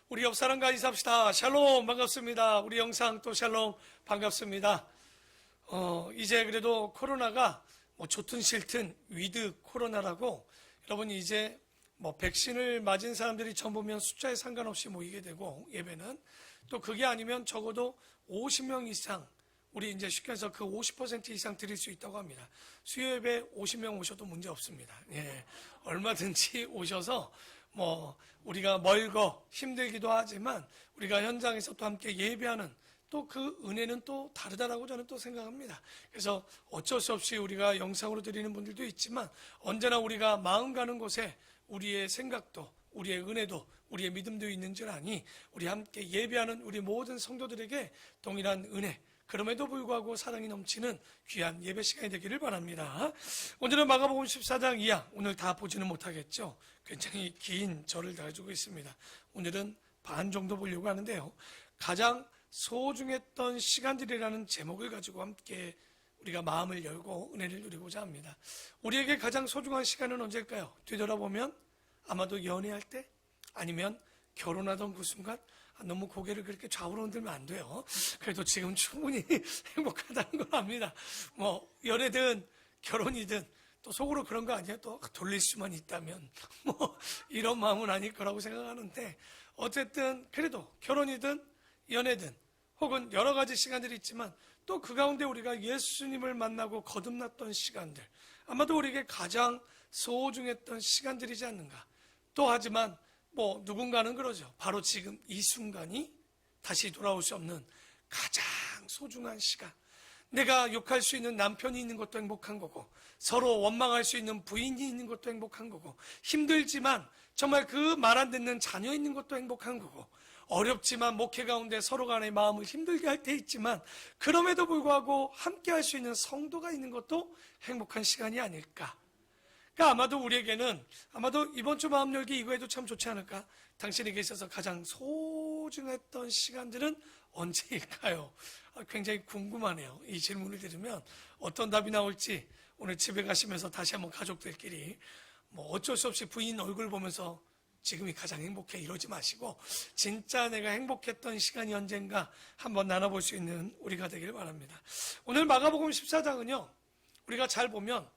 우리 옆 사람과 인사합시다. 샬롬 반갑습니다. 우리 영상 또 샬롬 반갑습니다. 이제 그래도 코로나가 좋든 싫든 위드 코로나라고 여러분 이제 백신을 맞은 사람들이 전부면 숫자에 상관없이 모이게 되고 예배는 또 그게 아니면 적어도 50명 이상 우리 이제 쉽게 해서 그 50% 이상 드릴 수 있다고 합니다. 수요 예배 50명 오셔도 문제 없습니다. 예, 얼마든지 오셔서 우리가 멀고 힘들기도 하지만 우리가 현장에서 또 함께 예배하는 또 그 은혜는 또 다르다라고 저는 또 생각합니다. 그래서 어쩔 수 없이 우리가 영상으로 드리는 분들도 있지만 언제나 우리가 마음 가는 곳에 우리의 생각도 우리의 은혜도 우리의 믿음도 있는 줄 아니 우리 함께 예배하는 우리 모든 성도들에게 동일한 은혜 그럼에도 불구하고 사랑이 넘치는 귀한 예배 시간이 되기를 바랍니다. 오늘은 마가복음 14장 이하 오늘 다 보지는 못하겠죠. 굉장히 긴 절을 가지고 있습니다. 오늘은 반 정도 보려고 하는데요. 가장 소중했던 시간들이라는 제목을 가지고 함께 우리가 마음을 열고 은혜를 누리고자 합니다. 우리에게 가장 소중한 시간은 언제일까요? 되돌아보면 아마도 연애할 때 아니면 결혼하던 그 순간 너무 고개를 그렇게 좌우로 흔들면 안 돼요. 그래도 지금 충분히 행복하다는 걸 압니다. 연애든 결혼이든 또 속으로 그런 거 아니에요? 또 돌릴 수만 있다면 이런 마음은 아닐 거라고 생각하는데 어쨌든 그래도 결혼이든 연애든 혹은 여러 가지 시간들이 있지만 또 그 가운데 우리가 예수님을 만나고 거듭났던 시간들 아마도 우리에게 가장 소중했던 시간들이지 않는가. 또 하지만 누군가는 그러죠. 바로 지금 이 순간이 다시 돌아올 수 없는 가장 소중한 시간. 내가 욕할 수 있는 남편이 있는 것도 행복한 거고 서로 원망할 수 있는 부인이 있는 것도 행복한 거고 힘들지만 정말 그 말 안 듣는 자녀 있는 것도 행복한 거고 어렵지만 목회 가운데 서로 간의 마음을 힘들게 할 때 있지만 그럼에도 불구하고 함께 할 수 있는 성도가 있는 것도 행복한 시간이 아닐까. 그러니까 아마도 우리에게는 아마도 이번 주 마음 열기 이거에도 참 좋지 않을까. 당신에게 있어서 가장 소중했던 시간들은 언제일까요? 굉장히 궁금하네요. 이 질문을 들으면 어떤 답이 나올지 오늘 집에 가시면서 다시 한번 가족들끼리 어쩔 수 없이 부인 얼굴 보면서 지금이 가장 행복해 이러지 마시고 진짜 내가 행복했던 시간이 언젠가 한번 나눠볼 수 있는 우리가 되길 바랍니다. 오늘 마가복음 14장은요 우리가 잘 보면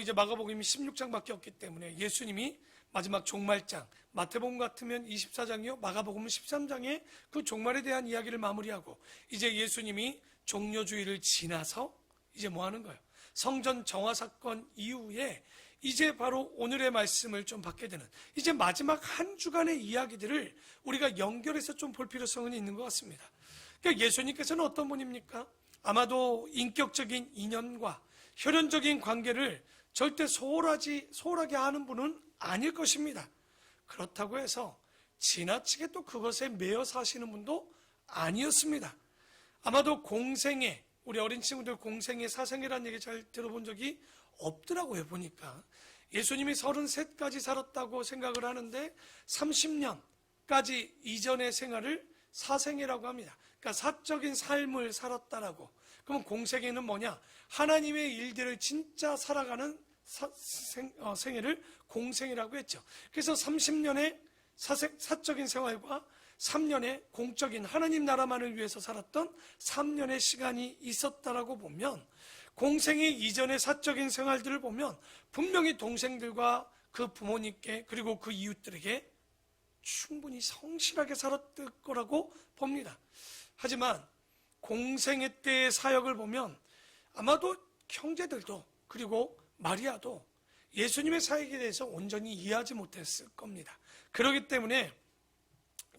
이제 마가복음이 16장밖에 없기 때문에 예수님이 마지막 종말장 마태복음 같으면 24장이요 마가복음은 13장에 그 종말에 대한 이야기를 마무리하고 이제 예수님이 종려주의를 지나서 이제 뭐 하는 거예요? 성전 정화 사건 이후에 이제 바로 오늘의 말씀을 좀 받게 되는 이제 마지막 한 주간의 이야기들을 우리가 연결해서 좀 볼 필요성은 있는 것 같습니다. 그러니까 예수님께서는 어떤 분입니까? 아마도 인격적인 인연과 혈연적인 관계를 절대 소홀하게 하는 분은 아닐 것입니다. 그렇다고 해서 지나치게 또 그것에 매여 사시는 분도 아니었습니다. 아마도 공생애 우리 어린 친구들 공생애 사생애라는 얘기 잘 들어본 적이 없더라고요. 보니까 예수님이 33까지 살았다고 생각을 하는데 30년까지 이전의 생활을 사생애라고 합니다. 그러니까 사적인 삶을 살았다라고. 그러면 공생애는 뭐냐? 하나님의 일들을 진짜 살아가는 생애를 공생애라고 했죠. 그래서 30년의 사적인 생활과 3년의 공적인 하나님 나라만을 위해서 살았던 3년의 시간이 있었다라고 보면 공생애 이전의 사적인 생활들을 보면 분명히 동생들과 그 부모님께 그리고 그 이웃들에게 충분히 성실하게 살았을 거라고 봅니다. 하지만 공생애 때의 사역을 보면 아마도 형제들도 그리고 마리아도 예수님의 사역에 대해서 온전히 이해하지 못했을 겁니다. 그렇기 때문에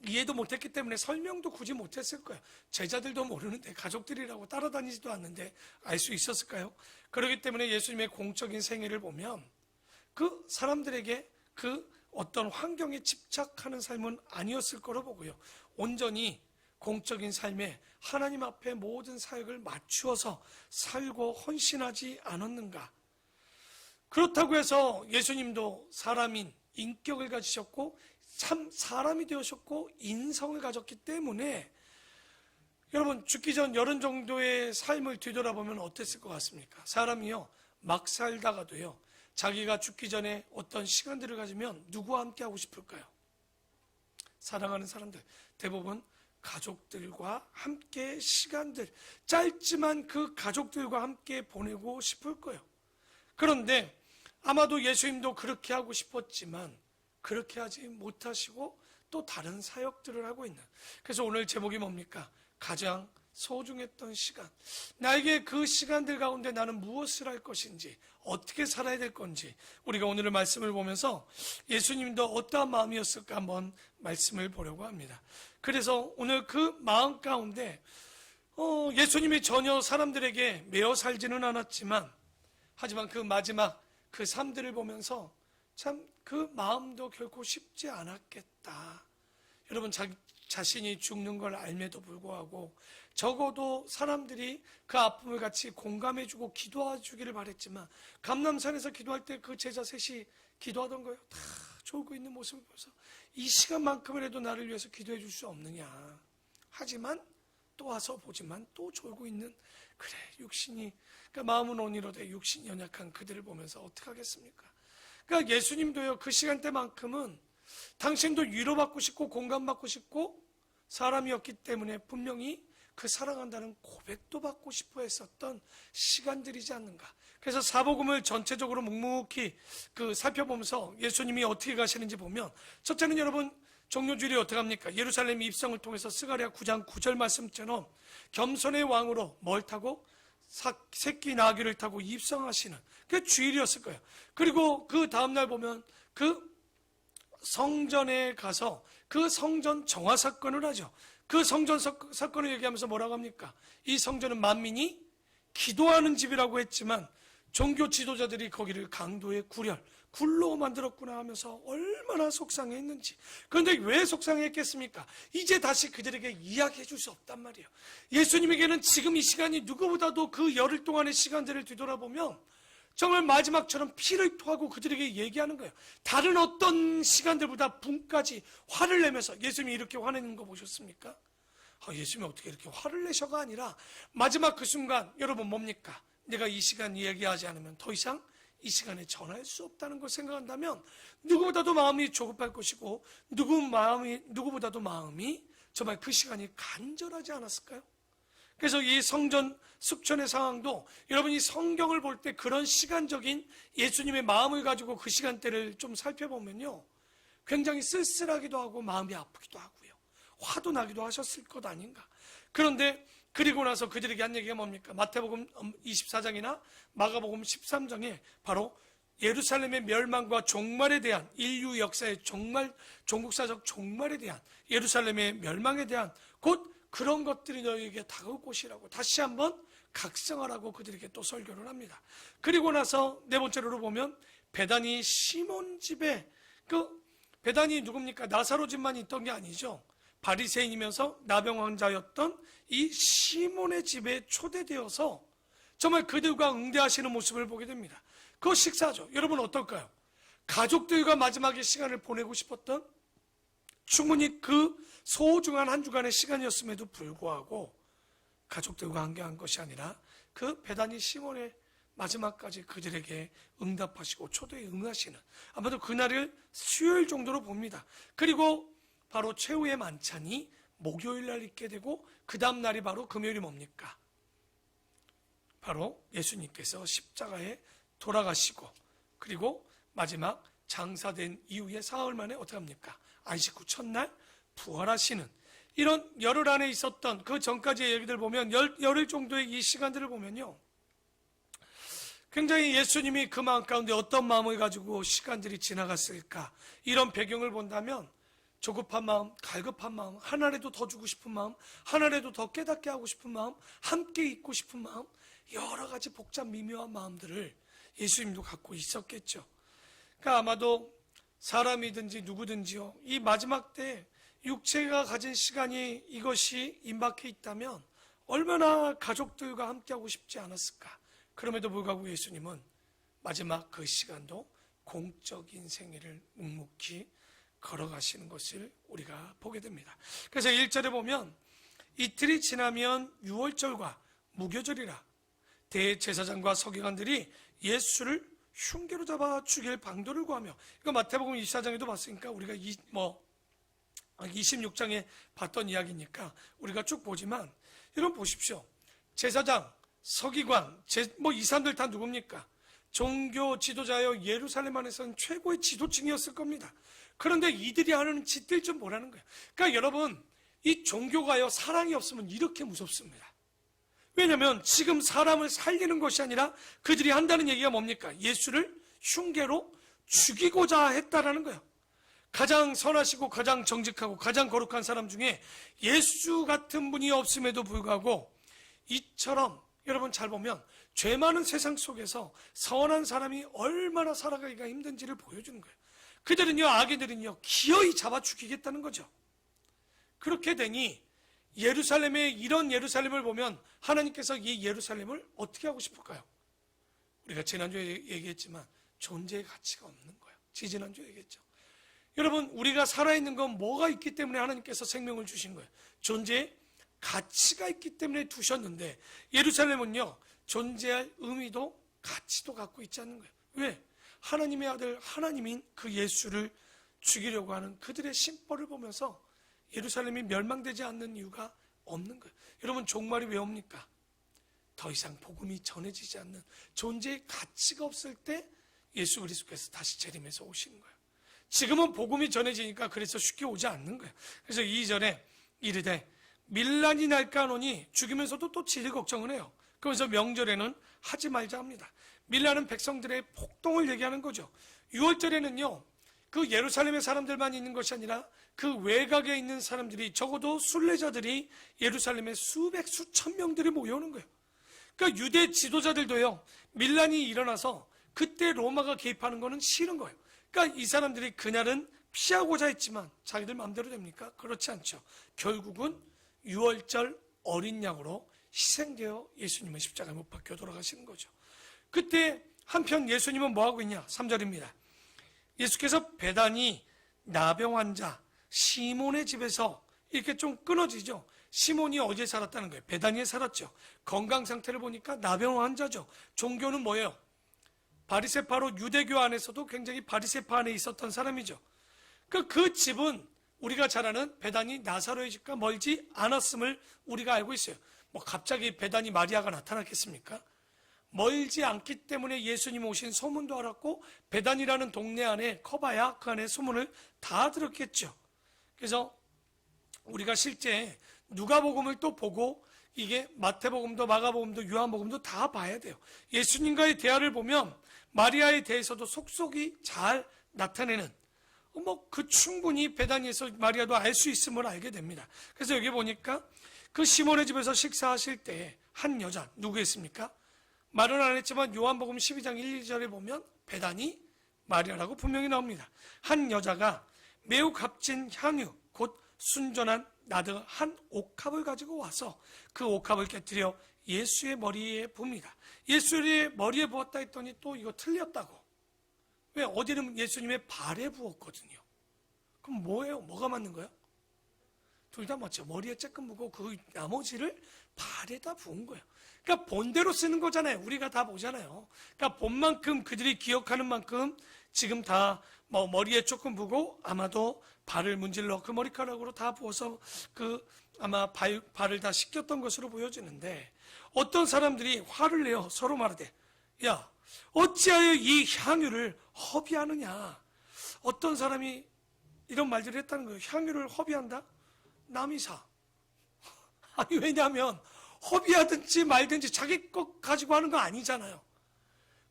이해도 못했기 때문에 설명도 굳이 못했을 거예요. 제자들도 모르는데 가족들이라고 따라다니지도 않는데 알 수 있었을까요? 그렇기 때문에 예수님의 공적인 생애를 보면 그 사람들에게 그 어떤 환경에 집착하는 삶은 아니었을 거로 보고요. 온전히 공적인 삶에 하나님 앞에 모든 사역을 맞추어서 살고 헌신하지 않았는가? 그렇다고 해서 예수님도 사람인 인격을 가지셨고 참 사람이 되셨고 인성을 가졌기 때문에 여러분 죽기 전 열흘 정도의 삶을 뒤돌아보면 어땠을 것 같습니까? 사람이요 막 살다가도요 자기가 죽기 전에 어떤 시간들을 가지면 누구와 함께 하고 싶을까요? 사랑하는 사람들, 대부분 가족들과 함께 시간들, 짧지만 그 가족들과 함께 보내고 싶을 거예요. 그런데 아마도 예수님도 그렇게 하고 싶었지만 그렇게 하지 못하시고 또 다른 사역들을 하고 있는, 그래서 오늘 제목이 뭡니까? 가장 소중했던 시간. 나에게 그 시간들 가운데 나는 무엇을 할 것인지, 어떻게 살아야 될 건지, 우리가 오늘의 말씀을 보면서 예수님도 어떠한 마음이었을까 한번 말씀을 보려고 합니다. 그래서 오늘 그 마음 가운데 예수님이 전혀 사람들에게 매어 살지는 않았지만, 하지만 그 마지막 그 삶들을 보면서 참 그 마음도 결코 쉽지 않았겠다. 여러분, 자신이 죽는 걸 알매도 불구하고 적어도 사람들이 그 아픔을 같이 공감해주고 기도해주기를 바랬지만, 감람산에서 기도할 때 그 제자 셋이 기도하던 거예요. 다 졸고 있는 모습을 보면서 이 시간만큼이라도 나를 위해서 기도해 줄 수 없느냐. 하지만 또 와서 보지만 또 졸고 있는, 그래 육신이, 그러니까 마음은 온이로되 육신이 연약한 그들을 보면서 어떡하겠습니까? 그러니까 예수님도요, 그 시간대만큼은 당신도 위로받고 싶고 공감받고 싶고 사람이었기 때문에 분명히 그 사랑한다는 고백도 받고 싶어 했었던 시간들이지 않는가. 그래서 사복음을 전체적으로 묵묵히 살펴보면서 예수님이 어떻게 가시는지 보면, 첫째는 여러분 종료주일이 어떻게 합니까? 예루살렘 입성을 통해서 스가랴 9장 9절 말씀처럼 겸손의 왕으로 뭘 타고? 새끼 나귀를 타고 입성하시는 그 주일이었을 거예요. 그리고 그 다음날 보면 그 성전에 가서 그 성전 정화 사건을 하죠. 그 성전 사건을 얘기하면서 뭐라고 합니까? 이 성전은 만민이 기도하는 집이라고 했지만 종교 지도자들이 거기를 강도의 굴로 만들었구나 하면서 얼마나 속상했는지. 그런데 왜 속상했겠습니까? 이제 다시 그들에게 이야기해 줄 수 없단 말이에요. 예수님에게는 지금 이 시간이 누구보다도 그 열흘 동안의 시간들을 뒤돌아보면 정말 마지막처럼 피를 토하고 그들에게 얘기하는 거예요. 다른 어떤 시간들보다 분까지 화를 내면서, 예수님이 이렇게 화내는 거 보셨습니까? 예수님이 어떻게 이렇게 화를 내셔가 아니라 마지막 그 순간, 여러분 뭡니까? 내가 이 시간 이야기하지 않으면 더 이상 이 시간에 전할 수 없다는 걸 생각한다면 누구보다도 마음이 조급할 것이고 누구보다도 마음이 정말 그 시간이 간절하지 않았을까요? 그래서 이 성전 습전의 상황도 여러분 이 성경을 볼 때 그런 시간적인 예수님의 마음을 가지고 그 시간대를 좀 살펴보면요, 굉장히 쓸쓸하기도 하고 마음이 아프기도 하고요, 화도 나기도 하셨을 것 아닌가. 그런데 그리고 나서 그들에게 한 얘기가 뭡니까? 마태복음 24장이나 마가복음 13장에 바로 예루살렘의 멸망과 종말에 대한, 인류 역사의 종국사적 종말에 대한, 예루살렘의 멸망에 대한 곧 그런 것들이 너희에게 다가올 것이라고 다시 한번 각성하라고 그들에게 또 설교를 합니다. 그리고 나서 네 번째로 보면 베다니 시몬 집에, 베다니 누굽니까? 나사로 집만 있던 게 아니죠. 바리새인이면서 나병 환자였던 이 시몬의 집에 초대되어서 정말 그들과 응대하시는 모습을 보게 됩니다. 그 식사죠. 여러분 어떨까요? 가족들과 마지막에 시간을 보내고 싶었던, 충분히 그 소중한 한 주간의 시간이었음에도 불구하고 가족들과 함께한 것이 아니라 그 베다니 시몬의 마지막까지 그들에게 응답하시고 초대에 응하시는, 아마도 그날을 수요일 정도로 봅니다. 그리고 바로 최후의 만찬이 목요일 날 있게 되고 그 다음 날이 바로 금요일이 뭡니까? 바로 예수님께서 십자가에 돌아가시고 그리고 마지막 장사된 이후에 사흘 만에 어떻게 합니까? 안식 후 첫날 부활하시는, 이런 열흘 안에 있었던 그 전까지의 얘기들 보면 열흘 정도의 이 시간들을 보면요, 굉장히 예수님이 그 마음 가운데 어떤 마음을 가지고 시간들이 지나갔을까, 이런 배경을 본다면 조급한 마음, 갈급한 마음, 하나라도 더 주고 싶은 마음, 하나라도 더 깨닫게 하고 싶은 마음, 함께 있고 싶은 마음, 여러 가지 복잡 미묘한 마음들을 예수님도 갖고 있었겠죠. 그러니까 아마도 사람이든지 누구든지요, 이 마지막 때 육체가 가진 시간이 이것이 임박해 있다면 얼마나 가족들과 함께하고 싶지 않았을까. 그럼에도 불구하고 예수님은 마지막 그 시간도 공적인 생애를 묵묵히 걸어가시는 것을 우리가 보게 됩니다. 그래서 1절에 보면 이틀이 지나면 유월절과 무교절이라 대제사장과 서기관들이 예수를 흉계로 잡아 죽일 방도를 구하며, 이거 마태복음 24장에도 봤으니까 우리가 26장에 봤던 이야기니까 우리가 쭉 보지만, 여러분 보십시오. 제사장, 서기관, 이 사람들 다 누굽니까? 종교 지도자여 예루살렘 안에서는 최고의 지도층이었을 겁니다. 그런데 이들이 하는 짓들 좀 보라는 거예요. 그러니까 여러분, 이 종교가요, 사랑이 없으면 이렇게 무섭습니다. 왜냐하면 지금 사람을 살리는 것이 아니라 그들이 한다는 얘기가 뭡니까? 예수를 흉계로 죽이고자 했다라는 거예요. 가장 선하시고 가장 정직하고 가장 거룩한 사람 중에 예수 같은 분이 없음에도 불구하고 이처럼 여러분 잘 보면 죄 많은 세상 속에서 선한 사람이 얼마나 살아가기가 힘든지를 보여주는 거예요. 그들은요, 악인들은요, 기어이 잡아 죽이겠다는 거죠. 그렇게 되니 예루살렘의 이런 예루살렘을 보면 하나님께서 이 예루살렘을 어떻게 하고 싶을까요? 우리가 지난주에 얘기했지만 존재의 가치가 없는 거예요. 지난주에 얘기했죠. 여러분, 우리가 살아있는 건 뭐가 있기 때문에 하나님께서 생명을 주신 거예요. 존재의 가치가 있기 때문에 두셨는데, 예루살렘은요, 존재할 의미도 가치도 갖고 있지 않는 거예요. 왜? 하나님의 아들 하나님인 그 예수를 죽이려고 하는 그들의 심벌을 보면서 예루살렘이 멸망되지 않는 이유가 없는 거예요. 여러분, 종말이 왜 옵니까? 더 이상 복음이 전해지지 않는, 존재의 가치가 없을 때 예수 그리스도께서 다시 재림해서 오시는 거예요. 지금은 복음이 전해지니까 그래서 쉽게 오지 않는 거예요. 그래서 2절에 이르되 밀란이 날까 하노니, 죽이면서도 또 지리 걱정을 해요. 그러면서 명절에는 하지 말자 합니다. 밀란은 백성들의 폭동을 얘기하는 거죠. 6월절에는요, 그 예루살렘의 사람들만 있는 것이 아니라 그 외곽에 있는 사람들이, 적어도 순례자들이 예루살렘에 수백 수천 명들이 모여오는 거예요. 그러니까 유대 지도자들도요, 밀란이 일어나서 그때 로마가 개입하는 거는 싫은 거예요. 그러니까 이 사람들이 그날은 피하고자 했지만 자기들 마음대로 됩니까? 그렇지 않죠. 결국은 6월절 어린 양으로 희생되어 예수님은 십자가에 못 박혀 돌아가시는 거죠. 그때 한편 예수님은 뭐하고 있냐? 3절입니다. 예수께서 베다니 나병 환자 시몬의 집에서, 이렇게 좀 끊어지죠. 시몬이 어디에 살았다는 거예요? 베다니에 살았죠. 건강 상태를 보니까 나병 환자죠. 종교는 뭐예요? 바리새파로 유대교 안에서도 굉장히 바리새파 안에 있었던 사람이죠. 그 집은 우리가 잘 아는 베다니 나사로의 집과 멀지 않았음을 우리가 알고 있어요. 뭐 갑자기 베다니 마리아가 나타났겠습니까? 멀지 않기 때문에 예수님 오신 소문도 알았고, 베단이라는 동네 안에 커봐야 그 안에 소문을 다 들었겠죠. 그래서 우리가 실제 누가복음을 또 보고, 이게 마태복음도 마가복음도 요한복음도 다 봐야 돼요. 예수님과의 대화를 보면 마리아에 대해서도 속속이 잘 나타내는, 그 충분히 베다니에서 마리아도 알 수 있음을 알게 됩니다. 그래서 여기 보니까 그 시몬의 집에서 식사하실 때 한 여자, 누구였습니까? 말은 안 했지만 요한복음 12장 1, 2절에 보면 베다니 마리아라고 분명히 나옵니다. 한 여자가 매우 값진 향유, 곧 순전한 나드 한 옥합을 가지고 와서 그 옥합을 깨뜨려 예수의 머리에 부읍니다. 예수의 머리에 부었다 했더니 또 이거 틀렸다고. 왜? 어디는 예수님의 발에 부었거든요. 그럼 뭐예요? 뭐가 맞는 거예요? 둘 다 맞죠. 머리에 조금 묻고 그 나머지를 발에다 부은 거예요. 그러니까 본대로 쓰는 거잖아요. 우리가 다 보잖아요. 그러니까 본만큼 그들이 기억하는 만큼 지금 다 머리에 조금 부고, 아마도 발을 문질러 그 머리카락으로 다 부어서 아마 발을 다 씻겼던 것으로 보여지는데, 어떤 사람들이 화를 내요. 서로 말하되, 야, 어찌하여 이 향유를 허비하느냐. 어떤 사람이 이런 말들을 했다는 거예요. 향유를 허비한다? 남이 사. 아니, 왜냐하면 허비하든지 말든지 자기 것 가지고 하는 거 아니잖아요.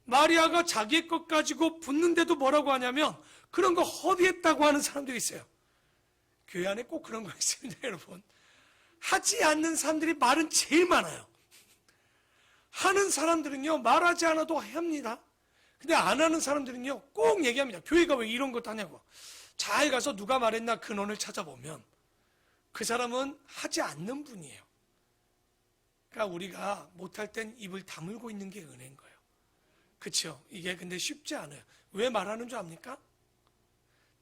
마리아가 자기 것 가지고 붙는데도 뭐라고 하냐면 그런 거 허비했다고 하는 사람들이 있어요. 교회 안에 꼭 그런 거 있습니다, 여러분. 하지 않는 사람들이 말은 제일 많아요. 하는 사람들은요, 말하지 않아도 합니다. 근데 안 하는 사람들은요, 꼭 얘기합니다. 교회가 왜 이런 것도 하냐고. 잘 가서 누가 말했나 근원을 찾아보면 그 사람은 하지 않는 분이에요. 그러니까 우리가 못할 땐 입을 다물고 있는 게 은혜인 거예요. 그렇죠? 이게 근데 쉽지 않아요. 왜 말하는 줄 압니까?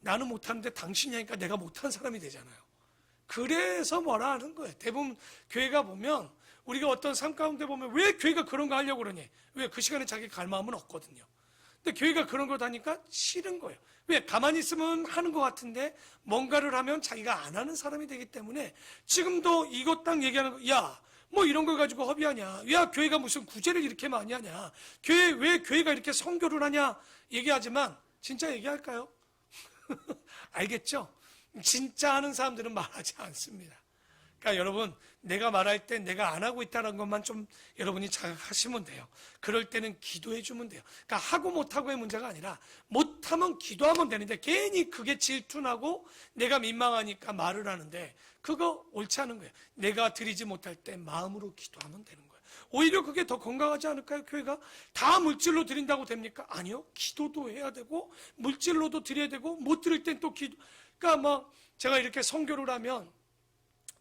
나는 못하는데 당신이 하니까 내가 못한 사람이 되잖아요. 그래서 뭐라 하는 거예요. 대부분 교회가 보면, 우리가 어떤 삶 가운데 보면 왜 교회가 그런 거 하려고 그러니? 왜? 그 시간에 자기 갈 마음은 없거든요. 근데 교회가 그런 거 하니까 싫은 거예요. 왜? 가만히 있으면 하는 것 같은데 뭔가를 하면 자기가 안 하는 사람이 되기 때문에 지금도 이것 딱 얘기하는 거, 야, 뭐 이런 걸 가지고 허비하냐? 야, 교회가 무슨 구제를 이렇게 많이 하냐? 왜 교회가 이렇게 선교를 하냐? 얘기하지만 진짜 얘기할까요? 알겠죠? 진짜 하는 사람들은 말하지 않습니다. 그러니까 여러분, 내가 말할 때 내가 안 하고 있다는 것만 좀 여러분이 자각하시면 돼요. 그럴 때는 기도해 주면 돼요. 그러니까 하고 못하고의 문제가 아니라 못하면 기도하면 되는데 괜히 그게 질투나고 내가 민망하니까 말을 하는데 그거 옳지 않은 거예요. 내가 드리지 못할 때 마음으로 기도하면 되는 거예요. 오히려 그게 더 건강하지 않을까요? 교회가 다 물질로 드린다고 됩니까? 아니요. 기도도 해야 되고 물질로도 드려야 되고 못 드릴 땐 또 기도. 그러니까 뭐 제가 이렇게 선교를 하면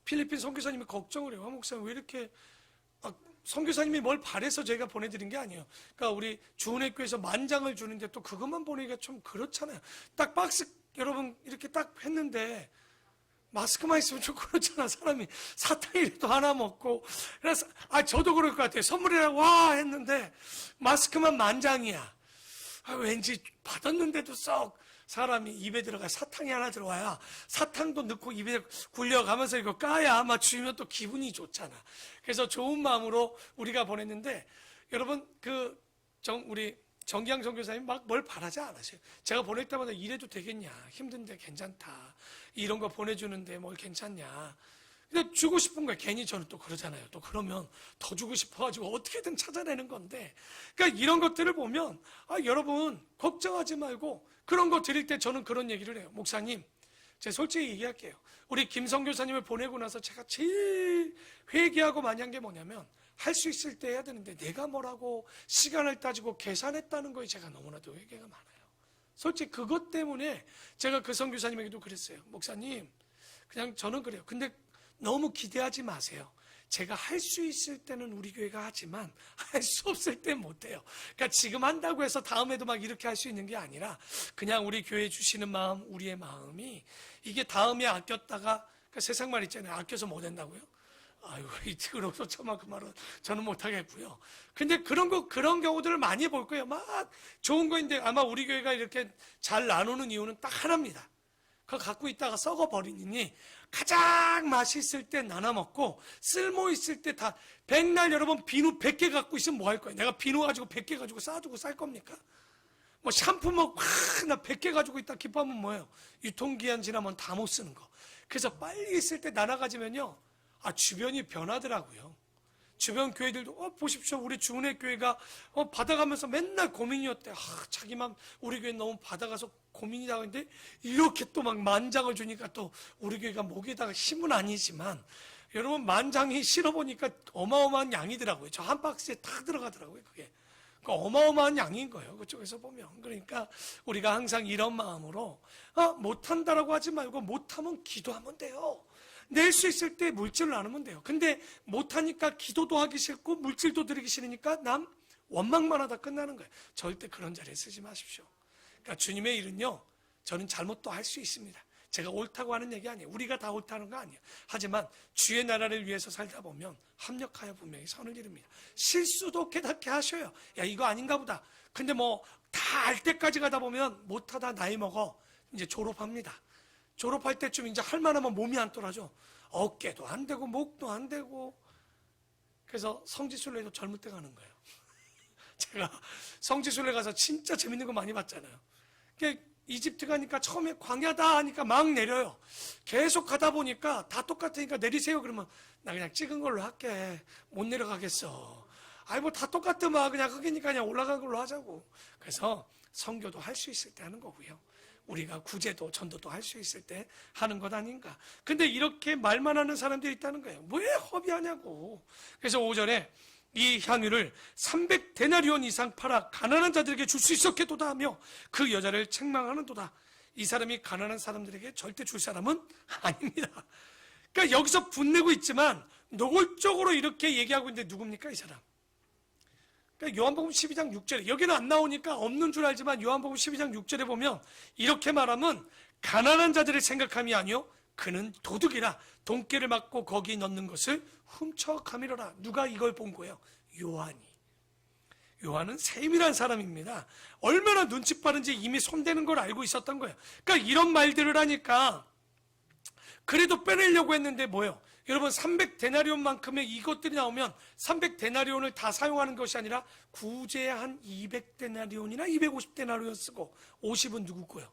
필리핀 선교사님이 걱정을 해요. 목사님 왜 이렇게 선교사님이 뭘 바래서 제가 보내드린 게 아니에요. 그러니까 우리 주은혜교회에서 10,000장을 주는데 또 그것만 보내기가 좀 그렇잖아요. 딱 박스 여러분 이렇게 딱 했는데 마스크만 있으면 좀 그렇잖아. 사람이 사탕이라도 하나 먹고. 그래서 저도 그럴 것 같아요. 선물이라고 와 했는데 마스크만 10,000장이야. 왠지 받았는데도 썩 사람이 입에 들어가 사탕이 하나 들어와야 사탕도 넣고 입에 굴려가면서 이거 까야 아마 주면 또 기분이 좋잖아. 그래서 좋은 마음으로 우리가 보냈는데 여러분 우리 정기양 선교사님 막 뭘 바라지 않으세요. 제가 보낼 때마다 이래도 되겠냐, 힘든데 괜찮다, 이런 거 보내주는데 뭘 괜찮냐. 근데 주고 싶은 거예요. 괜히 저는 또 그러잖아요. 또 그러면 더 주고 싶어가지고 어떻게든 찾아내는 건데, 그러니까 이런 것들을 보면 여러분 걱정하지 말고 그런 거 드릴 때 저는 그런 얘기를 해요. 목사님, 제가 솔직히 얘기할게요. 우리 김성 교사님을 보내고 나서 제가 제일 회개하고 많이 한 게 뭐냐면 할 수 있을 때 해야 되는데 내가 뭐라고 시간을 따지고 계산했다는 거에 제가 너무나도 회개가 많아요. 솔직히 그것 때문에 제가 그 선교사님에게도 그랬어요. 목사님, 그냥 저는 그래요. 근데 너무 기대하지 마세요. 제가 할 수 있을 때는 우리 교회가 하지만 할 수 없을 땐 못해요. 그러니까 지금 한다고 해서 다음에도 막 이렇게 할 수 있는 게 아니라 그냥 우리 교회 주시는 마음, 우리의 마음이 이게 다음에 아꼈다가 그러니까 세상 말 있잖아요. 아껴서 못 한다고요? 아유, 이 그러서 저만 그 말은 저는 못하겠고요. 근데 그런 경우들을 많이 볼 거예요. 막 좋은 거인데 아마 우리 교회가 이렇게 잘 나누는 이유는 딱 하나입니다. 그거 갖고 있다가 썩어버리니 가장 맛있을 때 나눠 먹고 쓸모 있을 때 다 백날 여러분 비누 100개 갖고 있으면 뭐 할 거예요? 내가 비누 가지고 100개 가지고 쌓아두고 살 겁니까? 뭐 샴푸 뭐 나 100개 가지고 있다 기뻐하면 뭐예요? 유통기한 지나면 다 못 쓰는 거. 그래서 빨리 있을 때 나눠 가지면요, 주변이 변하더라고요. 주변 교회들도 보십시오. 우리 주은혜 교회가 받아가면서 맨날 고민이었대. 자기만 우리 교회 너무 받아가서 고민이라고 했는데 이렇게 또 막 10,000장을 주니까 또 우리 교회가 목에다가 힘은 아니지만 여러분 10,000장이 실어보니까 어마어마한 양이더라고요. 저 한 박스에 다 들어가더라고요. 그게 어마어마한 양인 거예요. 그쪽에서 보면. 그러니까 우리가 항상 이런 마음으로 못한다라고 하지 말고 못하면 기도하면 돼요. 낼 수 있을 때 물질을 나누면 돼요. 근데 못하니까 기도도 하기 싫고 물질도 드리기 싫으니까 남 원망만 하다 끝나는 거예요. 절대 그런 자리에 쓰지 마십시오. 그러니까 주님의 일은요, 저는 잘못도 할 수 있습니다. 제가 옳다고 하는 얘기 아니에요. 우리가 다 옳다는 거 아니에요. 하지만 주의 나라를 위해서 살다 보면 합력하여 분명히 선을 이룹니다. 실수도 깨닫게 하셔요. 야, 이거 아닌가 보다. 근데 뭐 다 알 때까지 가다 보면 못하다 나이 먹어 이제 졸업합니다. 졸업할 때쯤 이제 할 만하면 몸이 안 떨어져. 어깨도 안 되고 목도 안 되고. 그래서 성지순례도 젊을 때 가는 거예요. 제가 성지순례 가서 진짜 재밌는 거 많이 봤잖아요. 이집트 가니까 처음에 광야다 하니까 막 내려요. 계속 가다 보니까 다 똑같으니까 내리세요. 그러면 나 그냥 찍은 걸로 할게. 못 내려가겠어. 뭐 다 똑같더만 그냥 흑이니까 그냥 올라간 걸로 하자고. 그래서 선교도 할 수 있을 때 하는 거고요. 우리가 구제도 전도도 할 수 있을 때 하는 것 아닌가. 근데 이렇게 말만 하는 사람들이 있다는 거예요. 왜 허비하냐고. 그래서 5절에 이 향유를 300데나리온 이상 팔아 가난한 자들에게 줄 수 있었겠도다 하며 그 여자를 책망하는도다. 이 사람이 가난한 사람들에게 절대 줄 사람은 아닙니다. 그러니까 여기서 분내고 있지만 노골적으로 이렇게 얘기하고 있는데 누굽니까 이 사람? 그러니까 요한복음 12장 6절에 여기는 안 나오니까 없는 줄 알지만 요한복음 12장 6절에 보면 이렇게 말하면 가난한 자들의 생각함이 아니요 그는 도둑이라 돈깨를 맞고 거기 넣는 것을 훔쳐가미러라. 누가 이걸 본 거예요? 요한이. 요한은 세밀한 사람입니다. 얼마나 눈치 빠른지 이미 손대는 걸 알고 있었던 거예요. 그러니까 이런 말들을 하니까 그래도 빼내려고 했는데 뭐예요? 여러분 300데나리온만큼의 이것들이 나오면 300데나리온을 다 사용하는 것이 아니라 구제 한 200데나리온이나 250데나리온 쓰고 50은 누구 거예요?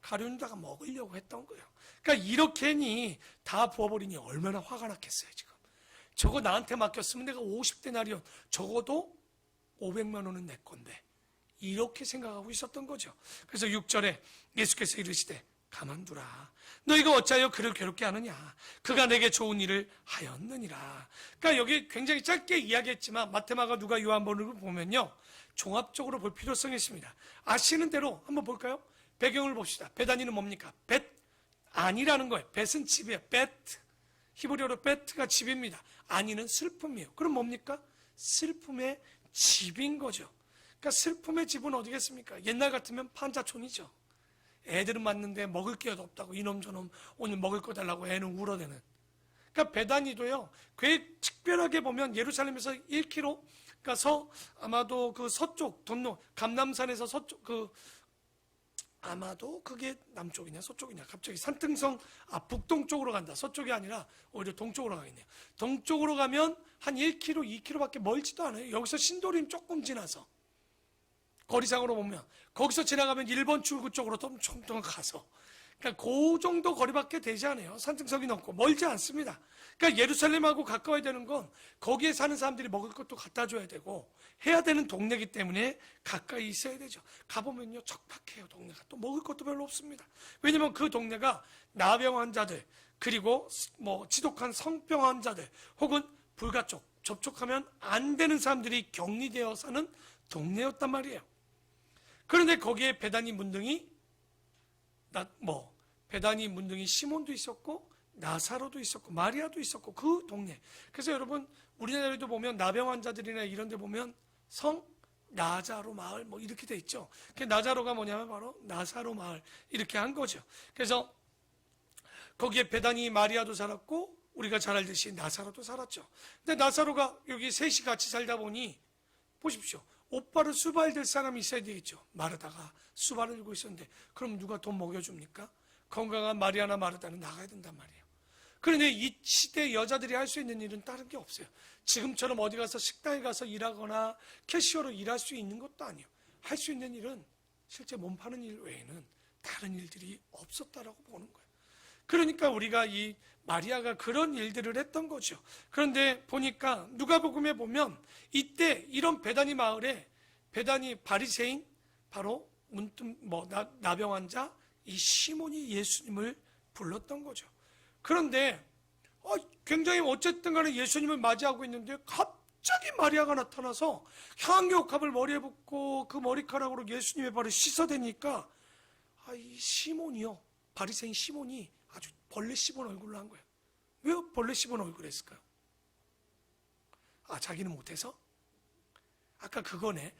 가룟유다가 먹으려고 했던 거예요. 그러니까 이렇게 했니 다 부어버리니 얼마나 화가 났겠어요 지금. 저거 나한테 맡겼으면 내가 50데나리온 적어도 500만 원은 내 건데 이렇게 생각하고 있었던 거죠. 그래서 6절에 예수께서 이르시되 가만두라. 너희가 어찌하여 그를 괴롭게 하느냐. 그가 내게 좋은 일을 하였느니라. 그러니까 여기 굉장히 짧게 이야기했지만 마태마가 누가 요한복음을 보면요 종합적으로 볼 필요성이 있습니다. 아시는 대로 한번 볼까요? 배경을 봅시다. 베다니는 뭡니까? 벳 아니라는 거예요. 벳은 집이에요. 벳 히브리어로 벳가 집입니다. 아니는 슬픔이에요. 그럼 뭡니까? 슬픔의 집인 거죠. 그러니까 슬픔의 집은 어디겠습니까? 옛날 같으면 판자촌이죠. 애들은 맞는데 먹을 게 없다고 이놈 저놈 오늘 먹을 거 달라고 애는 울어대는. 그러니까 베다니도요. 꽤 특별하게 보면 예루살렘에서 1km 가서 아마도 그 서쪽 돈로 감남산에서 서쪽 아마도 그게 남쪽이냐 서쪽이냐 갑자기 산등성 북동쪽으로 간다. 서쪽이 아니라 오히려 동쪽으로 가겠네요. 동쪽으로 가면 한 1km, 2km밖에 멀지도 않아요. 여기서 신도림 조금 지나서 거리상으로 보면 거기서 지나가면 일본 출구 쪽으로 좀 가서 그러니까 그 정도 거리밖에 되지 않아요. 산등성이 넘고 멀지 않습니다. 그러니까 예루살렘하고 가까워야 되는 건 거기에 사는 사람들이 먹을 것도 갖다 줘야 되고 해야 되는 동네이기 때문에 가까이 있어야 되죠. 가보면요 척박해요. 동네가 또 먹을 것도 별로 없습니다. 왜냐면 그 동네가 나병 환자들 그리고 뭐 지독한 성병 환자들 혹은 불가촉 접촉하면 안 되는 사람들이 격리되어 사는 동네였단 말이에요. 그런데 거기에 베다니 문둥이 시몬도 있었고 나사로도 있었고 마리아도 있었고 그 동네. 그래서 여러분 우리나라에도 보면 나병 환자들이나 이런 데 보면 성 나자로 마을 뭐 이렇게 돼 있죠. 그 나자로가 뭐냐면 바로 나사로 마을 이렇게 한 거죠. 그래서 거기에 베다니 마리아도 살았고 우리가 잘 알듯이 나사로도 살았죠. 근데 나사로가 여기 셋이 같이 살다 보니 보십시오. 오빠를 수발될 사람이 있어야 되겠죠. 마르다가 수발을 들고 있었는데 그럼 누가 돈 먹여줍니까? 건강한 마리아나 마르다는 나가야 된단 말이에요. 그런데 이 시대 여자들이 할 수 있는 일은 다른 게 없어요. 지금처럼 어디 가서 식당에 가서 일하거나 캐시어로 일할 수 있는 것도 아니에요. 할 수 있는 일은 실제 몸 파는 일 외에는 다른 일들이 없었다라고 보는 거예요. 그러니까 우리가 이 마리아가 그런 일들을 했던 거죠. 그런데 보니까 누가복음에 보면 이때 이런 베다니 마을에 베다니 바리새인 바로 나병 환자 이 시몬이 예수님을 불렀던 거죠. 그런데 굉장히 어쨌든 간에 예수님을 맞이하고 있는데 갑자기 마리아가 나타나서 향유옥합을 머리에 붓고 그 머리카락으로 예수님의 발을 씻어대니까 이 시몬이요 바리새인 시몬이 아주 벌레 씹은 얼굴로 한 거예요. 왜 벌레 씹은 얼굴을 했을까요? 자기는 못해서? 아까 그거네.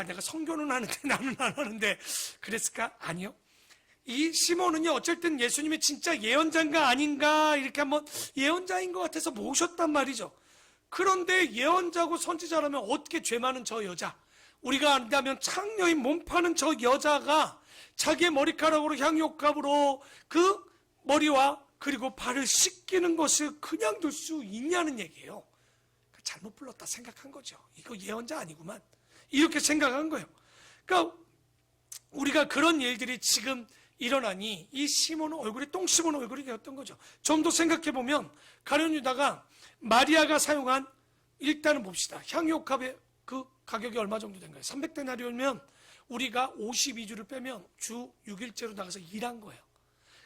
내가 선교는 하는데 나는 안 하는데 그랬을까? 아니요. 이 시몬은요 어쨌든 예수님이 진짜 예언자인가 아닌가 이렇게 한번 예언자인 것 같아서 모셨단 말이죠. 그런데 예언자고 선지자라면 어떻게 죄 많은 저 여자, 우리가 안다면 창녀인 몸 파는 저 여자가 자기의 머리카락으로 향유옥합으로 그 머리와 그리고 발을 씻기는 것을 그냥 둘 수 있냐는 얘기예요. 잘못 불렀다 생각한 거죠. 이거 예언자 아니구만 이렇게 생각한 거예요. 그러니까 우리가 그런 일들이 지금 일어나니 이 시몬은 얼굴에 똥 씹은 얼굴이 되었던 거죠. 좀 더 생각해보면 가룟유다가 마리아가 사용한 일단은 봅시다. 향유옥합의 그 가격이 얼마 정도 된 거예요? 300데나리온이면 우리가 52주를 빼면 주 6일째로 나가서 일한 거예요.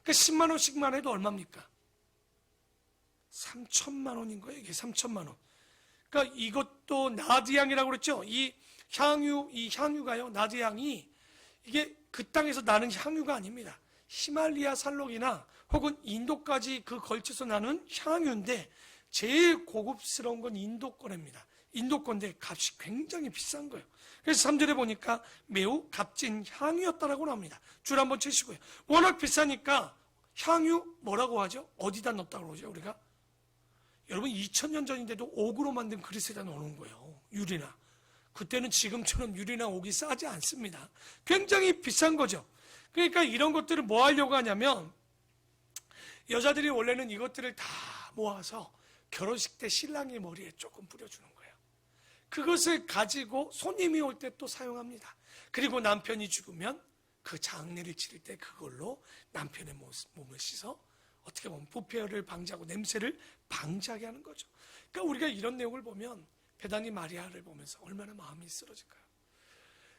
그러니까 10만 원씩만 해도 얼마입니까? 3천만 원인 거예요. 이게 3천만 원. 그러니까 이것도 나드향이라고 그랬죠. 이 향유가요. 나드향이 이게 그 땅에서 나는 향유가 아닙니다. 히말리아 산록이나 혹은 인도까지 그 걸쳐서 나는 향유인데 제일 고급스러운 건 인도 거래입니다. 인도 건데 값이 굉장히 비싼 거예요. 그래서 3절에 보니까 매우 값진 향유였다라고 나옵니다. 줄 한번 치시고요. 워낙 비싸니까 향유 뭐라고 하죠? 어디다 넣었다고 그러죠 우리가? 여러분 2000년 전인데도 옥으로 만든 그릇에다 넣는 거예요. 유리나. 그때는 지금처럼 유리나 옥이 싸지 않습니다. 굉장히 비싼 거죠. 그러니까 이런 것들을 뭐 하려고 하냐면, 여자들이 원래는 이것들을 다 모아서 결혼식 때 신랑의 머리에 조금 뿌려주는 거예요. 그것을 가지고 손님이 올 때 또 사용합니다. 그리고 남편이 죽으면 그 장례를 치를 때 그걸로 남편의 몸을 씻어 어떻게 보면 부패를 방지하고 냄새를 방지하게 하는 거죠. 그러니까 우리가 이런 내용을 보면 베다니 마리아를 보면서 얼마나 마음이 쓰러질까요?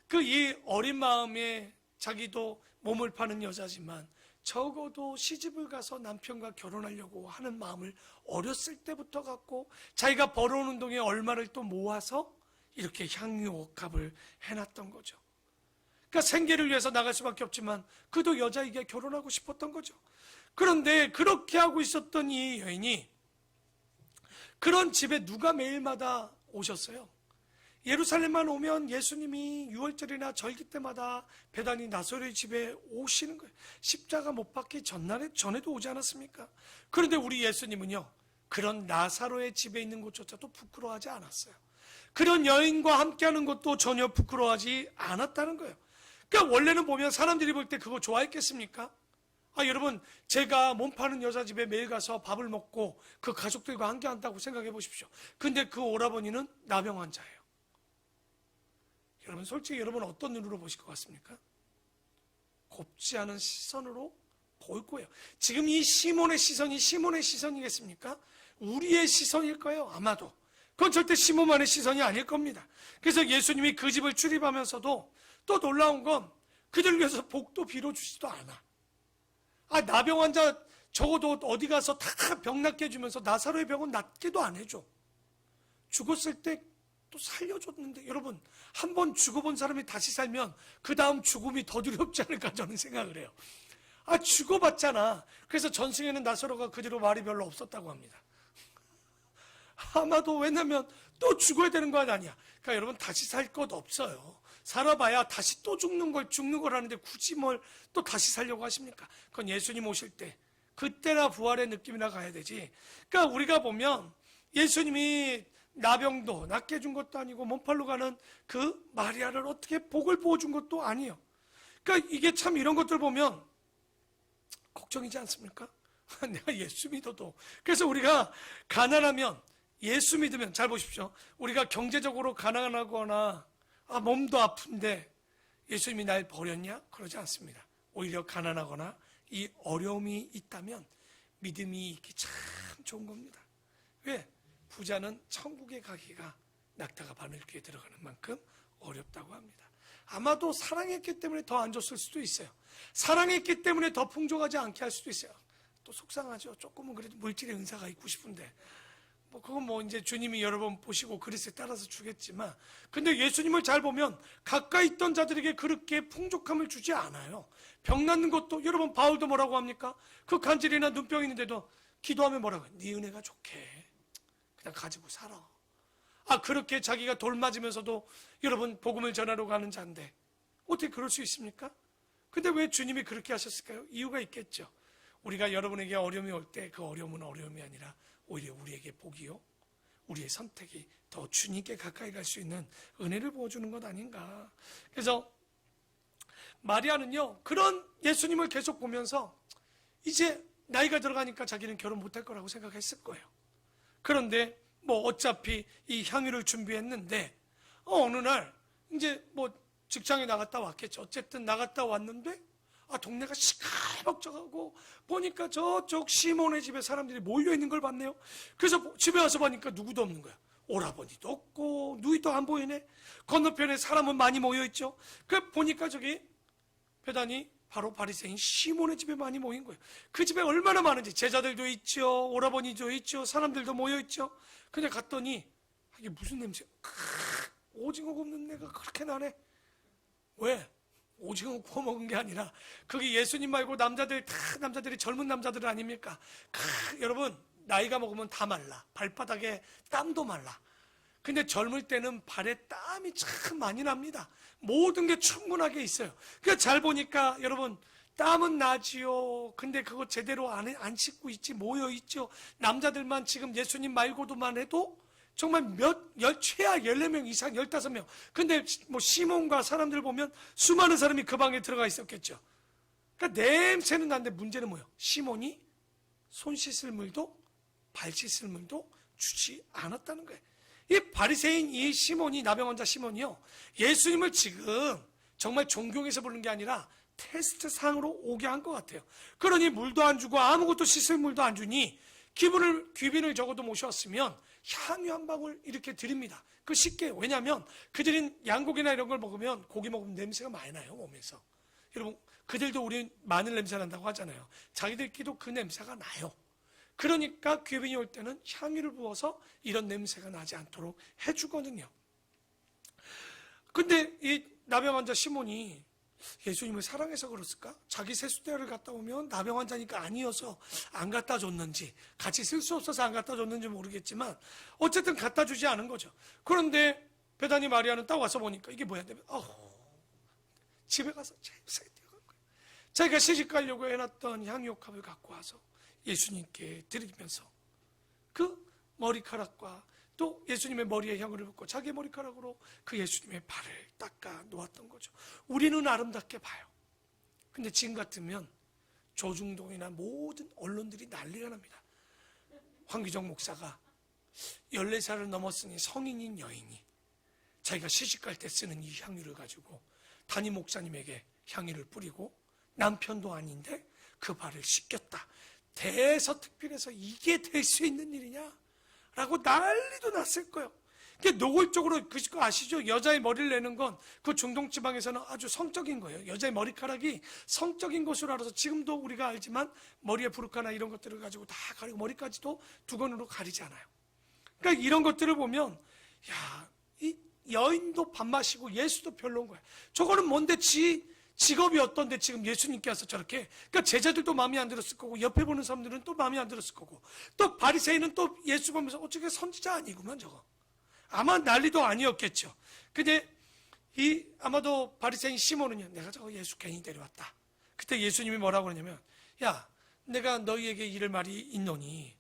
그 이 어린 마음에 자기도 몸을 파는 여자지만 적어도 시집을 가서 남편과 결혼하려고 하는 마음을 어렸을 때부터 갖고 자기가 벌어오는 동에 얼마를 또 모아서 이렇게 향유옥합을 해놨던 거죠. 그러니까 생계를 위해서 나갈 수밖에 없지만 그도 여자에게 결혼하고 싶었던 거죠. 그런데 그렇게 하고 있었던 이 여인이 그런 집에 누가 매일마다 오셨어요? 예루살렘만 오면 예수님이 유월절이나 절기 때마다 베다니 나사로의 집에 오시는 거예요. 십자가 못 박기 전에도 오지 않았습니까? 그런데 우리 예수님은요, 그런 나사로의 집에 있는 것조차도 부끄러워하지 않았어요. 그런 여인과 함께하는 것도 전혀 부끄러워하지 않았다는 거예요. 그러니까 원래는 보면 사람들이 볼 때 그거 좋아했겠습니까? 여러분, 제가 몸 파는 여자 집에 매일 가서 밥을 먹고 그 가족들과 함께 한다고 생각해 보십시오. 근데 그 오라버니는 나병 환자예요. 여러분, 솔직히 여러분 어떤 눈으로 보실 것 같습니까? 곱지 않은 시선으로 볼 거예요. 지금 이 시몬의 시선이 시몬의 시선이겠습니까? 우리의 시선일 거예요, 아마도. 그건 절대 시몬만의 시선이 아닐 겁니다. 그래서 예수님이 그 집을 출입하면서도 또 놀라운 건 그들 위해서 복도 빌어주지도 않아. 나병 환자 적어도 어디 가서 다 병 낫게 해주면서 나사로의 병은 낫게도 안 해줘. 죽었을 때 또 살려줬는데, 여러분, 한 번 죽어본 사람이 다시 살면 그 다음 죽음이 더 두렵지 않을까 저는 생각을 해요. 죽어봤잖아. 그래서 전승에는 나사로가 그 뒤로 말이 별로 없었다고 합니다. 아마도 왜냐면 또 죽어야 되는 거 아니야. 그러니까 여러분, 다시 살 것 없어요. 살아봐야 다시 또 죽는 걸 하는데 굳이 뭘 또 다시 살려고 하십니까? 그건 예수님 오실 때 그때나 부활의 느낌이나 가야 되지. 그러니까 우리가 보면 예수님이 나병도 낫게 해준 것도 아니고 몸팔로 가는 그 마리아를 어떻게 복을 부어준 것도 아니에요. 그러니까 이게 참 이런 것들 보면 걱정이지 않습니까? 내가 예수 믿어도. 그래서 우리가 가난하면, 예수 믿으면, 잘 보십시오, 우리가 경제적으로 가난하거나 몸도 아픈데 예수님이 날 버렸냐? 그러지 않습니다. 오히려 가난하거나 이 어려움이 있다면 믿음이 있기 참 좋은 겁니다. 왜? 부자는 천국에 가기가 낙타가 바늘귀에 들어가는 만큼 어렵다고 합니다. 아마도 사랑했기 때문에 더 안 줬을 수도 있어요. 사랑했기 때문에 더 풍족하지 않게 할 수도 있어요. 또 속상하죠. 조금은 그래도 물질의 은사가 있고 싶은데, 그건 이제 주님이 여러 번 보시고 그리스에 따라서 주겠지만, 근데 예수님을 잘 보면 가까이 있던 자들에게 그렇게 풍족함을 주지 않아요. 병 낫는 것도, 여러분, 바울도 뭐라고 합니까? 그 간질이나 눈병 있는데도 기도하면 뭐라고 해요? 네 은혜가 좋게 그냥 가지고 살아. 그렇게 자기가 돌 맞으면서도 여러분 복음을 전하러 가는 자인데 어떻게 그럴 수 있습니까? 근데 왜 주님이 그렇게 하셨을까요? 이유가 있겠죠. 우리가 여러분에게 어려움이 올 때 그 어려움은 어려움이 아니라 오히려 우리에게 복이요, 우리의 선택이 더 주님께 가까이 갈 수 있는 은혜를 부어주는 것 아닌가. 그래서 마리아는요, 그런 예수님을 계속 보면서 이제 나이가 들어가니까 자기는 결혼 못할 거라고 생각했을 거예요. 그런데 어차피 이 향유를 준비했는데 어느 날 이제 직장에 나갔다 왔겠죠. 어쨌든 나갔다 왔는데 동네가 시끌벅적하고 보니까 저쪽 시몬의 집에 사람들이 몰려있는 걸 봤네요. 그래서 집에 와서 보니까 누구도 없는 거야. 오라버니도 없고 누이도 안 보이네. 건너편에 사람은 많이 모여있죠. 그 보니까 저기 베다니 바로 바리새인 시몬의 집에 많이 모인 거예요. 그 집에 얼마나 많은지, 제자들도 있죠, 오라버니도 있죠, 사람들도 모여있죠. 그냥 갔더니 이게 무슨 냄새? 오징어 굽는 내가 그렇게 나네. 왜? 오징어 구워 먹은 게 아니라 거기 예수님 말고 남자들이 젊은 남자들 아닙니까? 여러분, 나이가 먹으면 다 말라. 발바닥에 땀도 말라. 근데 젊을 때는 발에 땀이 참 많이 납니다. 모든 게 충분하게 있어요. 그러니까 잘 보니까 여러분, 땀은 나지요. 근데 그거 제대로 안 씻고 있지, 모여 있죠. 남자들만 지금 예수님 말고도만 해도 정말 최하 14명 이상, 15명. 근데 뭐 시몬과 사람들 보면 수많은 사람이 그 방에 들어가 있었겠죠. 그러니까 냄새는 나는데 문제는 뭐예요? 시몬이 손 씻을 물도 발 씻을 물도 주지 않았다는 거예요. 이 바리새인 이 시몬이, 나병 환자 시몬이요, 예수님을 지금 정말 존경해서 부르는 게 아니라 테스트 상으로 오게 한 것 같아요. 그러니 물도 안 주고 아무것도 씻을 물도 안 주니 귀빈을 적어도 모셨으면 향유 한 방울 이렇게 드립니다. 그 쉽게. 왜냐하면 그들은 양고기나 이런 걸 먹으면, 고기 먹으면 냄새가 많이 나요, 몸에서. 여러분, 그들도 우리 마늘 냄새 난다고 하잖아요. 자기들끼리도 그 냄새가 나요. 그러니까 귀빈이 올 때는 향유를 부어서 이런 냄새가 나지 않도록 해주거든요. 근데 이 나병 환자 시몬이 예수님을 사랑해서 그랬을까? 자기 세숫대를 갔다 오면 나병 환자니까 아니어서 안 갖다 줬는지, 같이 쓸 수 없어서 안 갖다 줬는지 모르겠지만 어쨌든 갖다 주지 않은 거죠. 그런데 베다니 마리아는 딱 와서 보니까 이게 뭐야? 집에 가서 잽싸게 뛰어간 거예요. 자기가 시집 가려고 해놨던 향유옥합을 갖고 와서 예수님께 드리면서 그 머리카락과 또 예수님의 머리에 향을 붓고 자기의 머리카락으로 그 예수님의 발을 닦아 놓았던 거죠. 우리는 아름답게 봐요. 근데 지금 같으면 조중동이나 모든 언론들이 난리가 납니다. 황규정 목사가 14살을 넘었으니 성인인 여인이 자기가 시집갈 때 쓰는 이 향유를 가지고 담임 목사님에게 향유를 뿌리고 남편도 아닌데 그 발을 씻겼다. 대서특필해서 이게 될 수 있는 일이냐? 라고 난리도 났을 거예요. 노골적으로, 그거 아시죠? 여자의 머리를 내는 건 그 중동 지방에서는 아주 성적인 거예요. 여자의 머리카락이 성적인 것으로 알아서 지금도 우리가 알지만 머리에 부르카나 이런 것들을 가지고 다 가리고 머리까지도 두건으로 가리지 않아요. 그러니까 이런 것들을 보면 이 여인도 밥 마시고 예수도 별로인 거야. 저거는 뭔데 직업이 어떤데 지금 예수님께 와서 저렇게. 그러니까 제자들도 마음에 안 들었을 거고 옆에 보는 사람들은 또 마음에 안 들었을 거고 또 바리새인은 또 예수 보면서 어떻게 선지자 아니구만 저거. 아마 난리도 아니었겠죠. 근데 아마도 바리새인 시몬은요, 내가 저거 예수 괜히 데려왔다. 그때 예수님이 뭐라고 그러냐면, 야, 내가 너희에게 이를 말이 있노니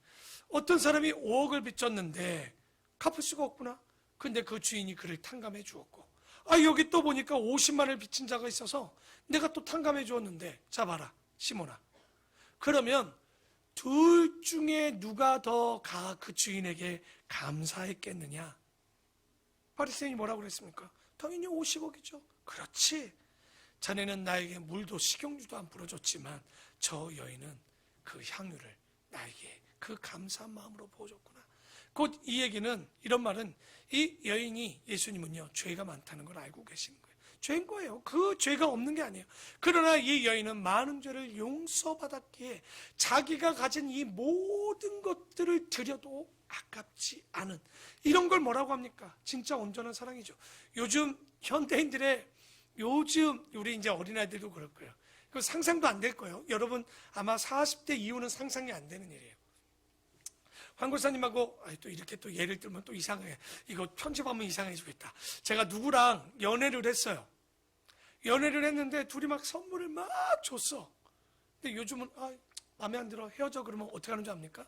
어떤 사람이 5억을 빚졌는데 갚을 수가 없구나. 근데 그 주인이 그를 탕감해 주었고, 여기 또 보니까 50만을 빚진 자가 있어서 내가 또 탕감해 주었는데, 자 봐라 시몬아, 그러면 둘 중에 누가 더 그 주인에게 감사했겠느냐? 바리새인이 뭐라고 그랬습니까? 당연히 50억이죠. 그렇지. 자네는 나에게 물도 식용유도 안 뿌려줬지만 저 여인은 그 향유를 나에게 그 감사한 마음으로 부어줬구나. 곧 이 얘기는, 이런 말은 이 여인이, 예수님은요 죄가 많다는 걸 알고 계시는 거예요. 죄인 거예요. 그 죄가 없는 게 아니에요. 그러나 이 여인은 많은 죄를 용서받았기에 자기가 가진 이 모든 것들을 드려도 아깝지 않은, 이런 걸 뭐라고 합니까? 진짜 온전한 사랑이죠. 요즘 현대인들의, 우리 이제 어린아이들도 그럴 거예요. 그 상상도 안 될 거예요. 여러분 아마 40대 이후는 상상이 안 되는 일이에요. 황 골사님하고 또 이렇게 또 예를 들면 또 이상해. 이거 편집하면 이상해지겠다. 제가 누구랑 연애를 했어요. 연애를 했는데 둘이 막 선물을 막 줬어. 근데 요즘은 마음에 안 들어, 헤어져. 그러면 어떻게 하는 줄 압니까?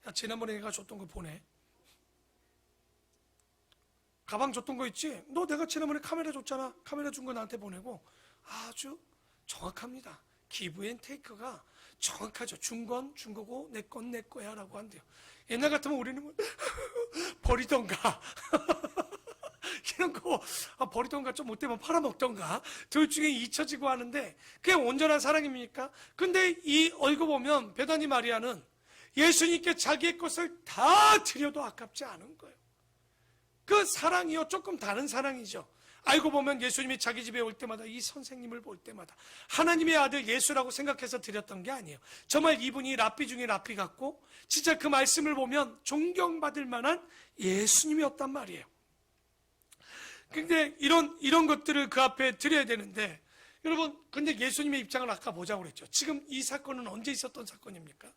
야, 지난번에 내가 줬던 거 보내. 가방 줬던 거 있지? 너 내가 지난번에 카메라 줬잖아. 카메라 준 거 나한테 보내고. 아주 정확합니다. 기브 앤 테이크가 정확하죠. 준 건 준 거고 내 건 내 거야 라고 한대요. 옛날 같으면 우리는 버리던가 이런 거 버리던가, 좀 못되면 팔아먹던가, 둘 중에 잊혀지고 하는데 그게 온전한 사랑입니까? 근데 이 얼굴 보면 베다니 마리아는 예수님께 자기의 것을 다 드려도 아깝지 않은 거예요. 그 사랑이요 조금 다른 사랑이죠. 알고 보면 예수님이 자기 집에 올 때마다, 이 선생님을 볼 때마다 하나님의 아들 예수라고 생각해서 드렸던 게 아니에요. 정말 이분이 랍비 중에 랍비 같고 진짜 그 말씀을 보면 존경받을 만한 예수님이었단 말이에요. 근데 이런 것들을 그 앞에 드려야 되는데, 여러분 근데 예수님의 입장을 아까 보자고 그랬죠. 지금 이 사건은 언제 있었던 사건입니까?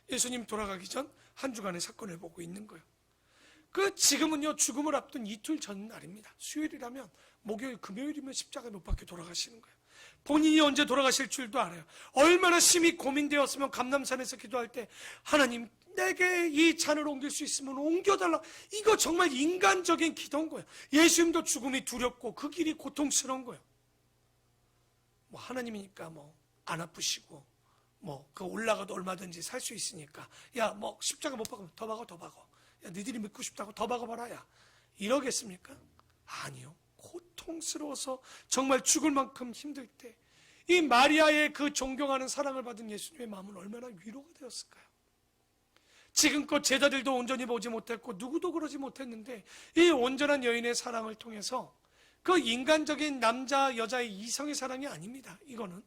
예수님 돌아가기 전 한 주간의 사건을 보고 있는 거예요. 지금은요 죽음을 앞둔 이틀 전 날입니다. 수요일이라면 목요일, 금요일이면 십자가에 못 박혀 돌아가시는 거예요. 본인이 언제 돌아가실 줄도 알아요. 얼마나 심히 고민되었으면 감람산에서 기도할 때 하나님 내게 이 잔을 옮길 수 있으면 옮겨달라. 이거 정말 인간적인 기도인 거예요. 예수님도 죽음이 두렵고 그 길이 고통스러운 거예요. 뭐 하나님이니까 뭐 안 아프시고 뭐 그 올라가도 얼마든지 살 수 있으니까 야 뭐 십자가 못 박으면 더 박아 더 박아. 야 너희들이 믿고 싶다고 더 박아봐라 야. 이러겠습니까? 아니요. 고통스러워서 정말 죽을 만큼 힘들 때 이 마리아의 그 존경하는 사랑을 받은 예수님의 마음은 얼마나 위로가 되었을까요? 지금껏 제자들도 온전히 보지 못했고 누구도 그러지 못했는데 이 온전한 여인의 사랑을 통해서 그 인간적인 남자 여자의 이성의 사랑이 아닙니다. 이거는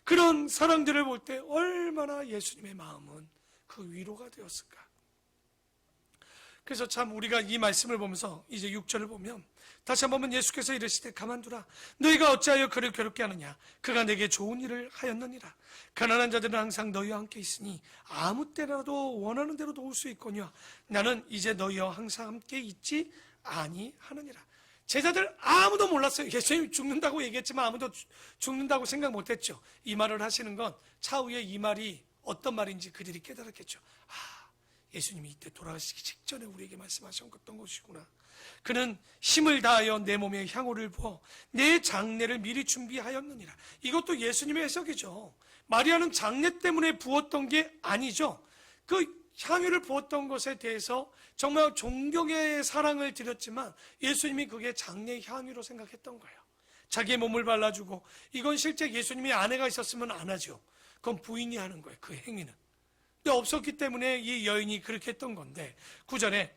그런 사랑들을 볼 때 얼마나 예수님의 마음은 그 위로가 되었을까. 그래서 참 우리가 이 말씀을 보면서 이제 6절을 보면 다시 한번 보면 예수께서 이르시되 가만두라. 너희가 어찌하여 그를 괴롭게 하느냐. 그가 내게 좋은 일을 하였느니라. 가난한 자들은 항상 너희와 함께 있으니 아무 때라도 원하는 대로 도울 수 있거니와 나는 이제 너희와 항상 함께 있지 아니하느니라. 제자들 아무도 몰랐어요. 예수님이 죽는다고 얘기했지만 아무도 죽는다고 생각 못했죠. 이 말을 하시는 건 차후에 이 말이 어떤 말인지 그들이 깨달았겠죠. 예수님이 이때 돌아가시기 직전에 우리에게 말씀하셨던 것이구나. 그는 힘을 다하여 내 몸에 향호를 부어 내 장례를 미리 준비하였느니라. 이것도 예수님의 해석이죠. 마리아는 장례 때문에 부었던 게 아니죠. 그 향유를 부었던 것에 대해서 정말 존경의 사랑을 드렸지만 예수님이 그게 장례 향유로 생각했던 거예요. 자기의 몸을 발라주고 이건 실제 예수님이 아내가 있었으면 안 하죠. 그건 부인이 하는 거예요. 그 행위는. 근데 없었기 때문에 이 여인이 그렇게 했던 건데 9절에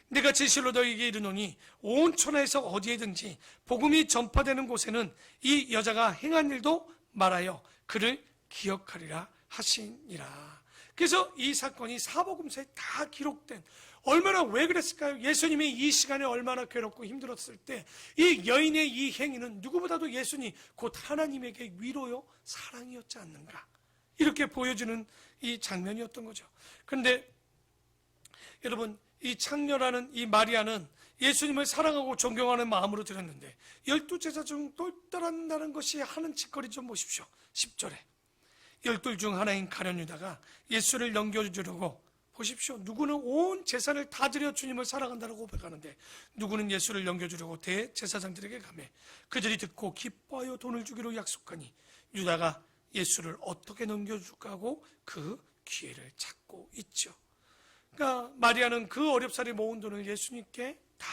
내가 진실로 너희에게 이르노니 온 천하에서 어디에든지 복음이 전파되는 곳에는 이 여자가 행한 일도 말하여 그를 기억하리라 하시니라. 그래서 이 사건이 사복음서에 다 기록된 얼마나 왜 그랬을까요? 예수님이 이 시간에 얼마나 괴롭고 힘들었을 때 이 여인의 이 행위는 누구보다도 예수님 곧 하나님에게 위로요 사랑이었지 않는가 이렇게 보여주는 이 장면이었던 거죠. 그런데 여러분 이 창녀라는 이 마리아는 예수님을 사랑하고 존경하는 마음으로 드렸는데 12제자 중 똘똘한다는 것이 하는 짓거리 좀 보십시오. 10절에 12 중 하나인 가룟 유다가 예수를 넘겨주려고 보십시오. 누구는 온 재산을 다 드려 주님을 사랑한다고 고백하는데 누구는 예수를 넘겨주려고 대제사장들에게 가매 그들이 듣고 기뻐하여 돈을 주기로 약속하니 유다가 예수를 어떻게 넘겨줄까 하고 그 기회를 찾고 있죠. 그러니까 마리아는 그 어렵사리 모은 돈을 예수님께 다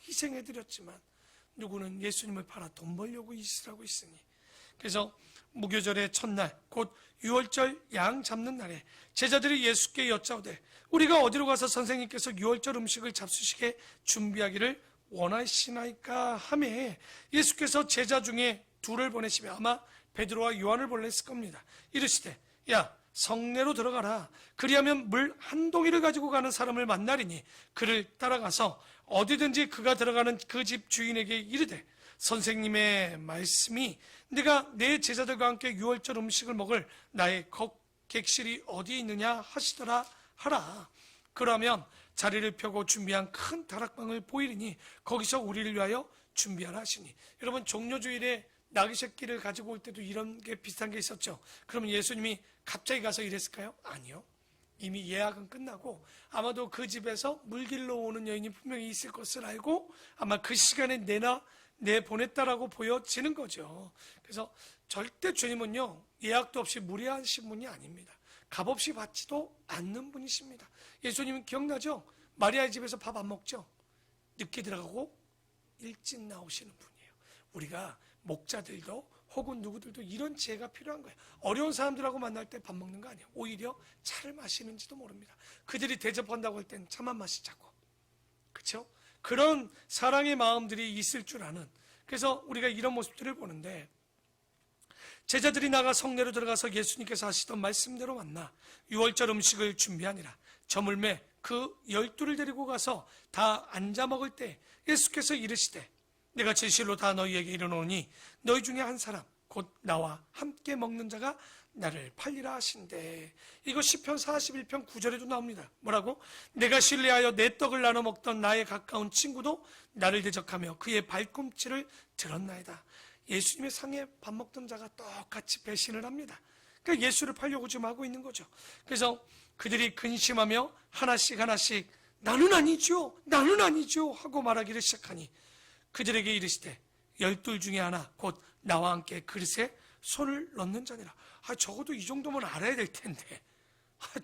희생해드렸지만 누구는 예수님을 팔아 돈 벌려고 이 짓을 하고 있으니 그래서 무교절의 첫날 곧 유월절 양 잡는 날에 제자들이 예수께 여짜오되 우리가 어디로 가서 선생님께서 유월절 음식을 잡수시게 준비하기를 원하시나이까 하매 예수께서 제자 중에 둘을 보내시며 아마 베드로와 요한을 보냈을 겁니다. 이르시되 야 성내로 들어가라. 그리하면 물 한 동이를 가지고 가는 사람을 만나리니 그를 따라가서 어디든지 그가 들어가는 그 집 주인에게 이르되 선생님의 말씀이 내가 내 제자들과 함께 유월절 음식을 먹을 나의 객실이 어디에 있느냐 하시더라 하라. 그러면 자리를 펴고 준비한 큰 다락방을 보이리니 거기서 우리를 위하여 준비하라 하시니 여러분 종료주일에 나귀 새끼를 가지고 올 때도 이런 게 비슷한 게 있었죠. 그러면 예수님이 갑자기 가서 이랬을까요? 아니요. 이미 예약은 끝나고 아마도 그 집에서 물길로 오는 여인이 분명히 있을 것을 알고 아마 그 시간에 내보냈다라고 보여지는 거죠. 그래서 절대 주님은요 예약도 없이 무례하신 분이 아닙니다. 값없이 받지도 않는 분이십니다. 예수님은 기억나죠? 마리아의 집에서 밥 안 먹죠? 늦게 들어가고 일찍 나오시는 분이에요. 우리가 목자들도 혹은 누구들도 이런 지혜가 필요한 거예요. 어려운 사람들하고 만날 때 밥 먹는 거 아니에요. 오히려 차를 마시는지도 모릅니다. 그들이 대접한다고 할 땐 차만 마시자고. 그렇죠? 그런 사랑의 마음들이 있을 줄 아는. 그래서 우리가 이런 모습들을 보는데 제자들이 나가 성내로 들어가서 예수님께서 하시던 말씀대로 만나 유월절 음식을 준비하니라. 저물매 그 12를 데리고 가서 다 앉아 먹을 때 예수께서 이르시되 내가 진실로 다 너희에게 이르노니 너희 중에 한 사람 곧 나와 함께 먹는 자가 나를 팔리라 하신대. 이거 시편 41편 9절에도 나옵니다. 뭐라고? 내가 신뢰하여 내 떡을 나눠 먹던 나의 가까운 친구도 나를 대적하며 그의 발꿈치를 들었나이다. 예수님의 상에 밥 먹던 자가 똑같이 배신을 합니다. 그러니까 예수를 팔려고 지금 하고 있는 거죠. 그래서 그들이 근심하며 하나씩 나는 아니죠, 나는 아니죠 하고 말하기를 시작하니 그들에게 이르시되 12 중에 하나 곧 나와 함께 그릇에 손을 넣는 자니라. 적어도 이 정도면 알아야 될 텐데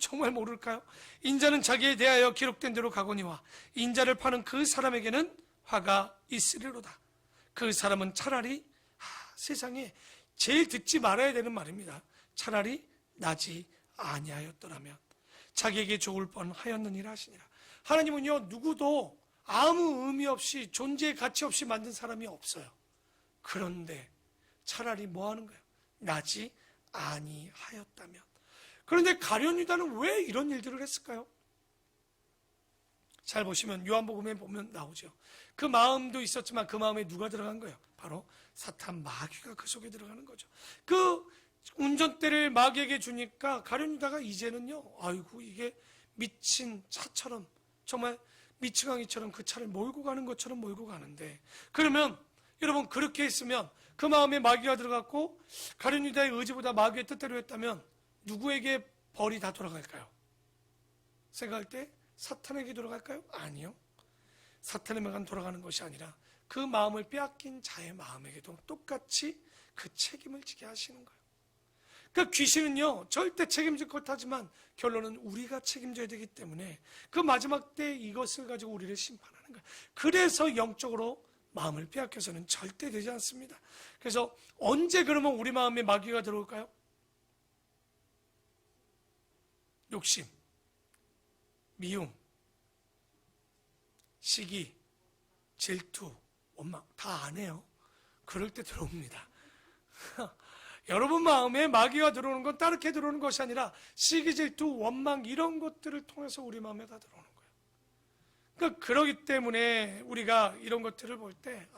정말 모를까요? 인자는 자기에 대하여 기록된 대로 가거니와 인자를 파는 그 사람에게는 화가 있으리로다. 그 사람은 차라리 세상에 제일 듣지 말아야 되는 말입니다. 차라리 나지 아니하였더라면 자기에게 좋을 뻔하였느니라 하시니라. 하나님은요, 누구도 아무 의미 없이 존재의 가치 없이 만든 사람이 없어요. 그런데 차라리 뭐 하는 거예요? 나지 아니하였다면. 그런데 가룟 유다는 왜 이런 일들을 했을까요? 잘 보시면 요한복음에 보면 나오죠. 그 마음도 있었지만 그 마음에 누가 들어간 거예요? 바로 사탄 마귀가 그 속에 들어가는 거죠. 그 운전대를 마귀에게 주니까 가룟 유다가 이제는요, 아이고 이게 미친 차처럼 정말 미치광이처럼 그 차를 몰고 가는 것처럼 몰고 가는데, 그러면 여러분 그렇게 했으면 그 마음에 마귀가 들어갔고 가룟 유다의 의지보다 마귀의 뜻대로 했다면 누구에게 벌이 다 돌아갈까요? 생각할 때 사탄에게 돌아갈까요? 아니요. 사탄에게만 돌아가는 것이 아니라 그 마음을 빼앗긴 자의 마음에게도 똑같이 그 책임을 지게 하시는 거예요. 그러니까 귀신은요, 절대 책임질 것 하지만 결론은 우리가 책임져야 되기 때문에 그 마지막 때 이것을 가지고 우리를 심판하는 거예요. 그래서 영적으로 마음을 빼앗겨서는 절대 되지 않습니다. 그래서 언제 그러면 우리 마음에 마귀가 들어올까요? 욕심, 미움, 시기, 질투, 원망 다 안 해요. 그럴 때 들어옵니다. 여러분 마음에 마귀가 들어오는 건 따르게 들어오는 것이 아니라 시기, 질투, 원망 이런 것들을 통해서 우리 마음에 다 들어오는 거예요. 그러니까 그러기 때문에 우리가 이런 것들을 볼 때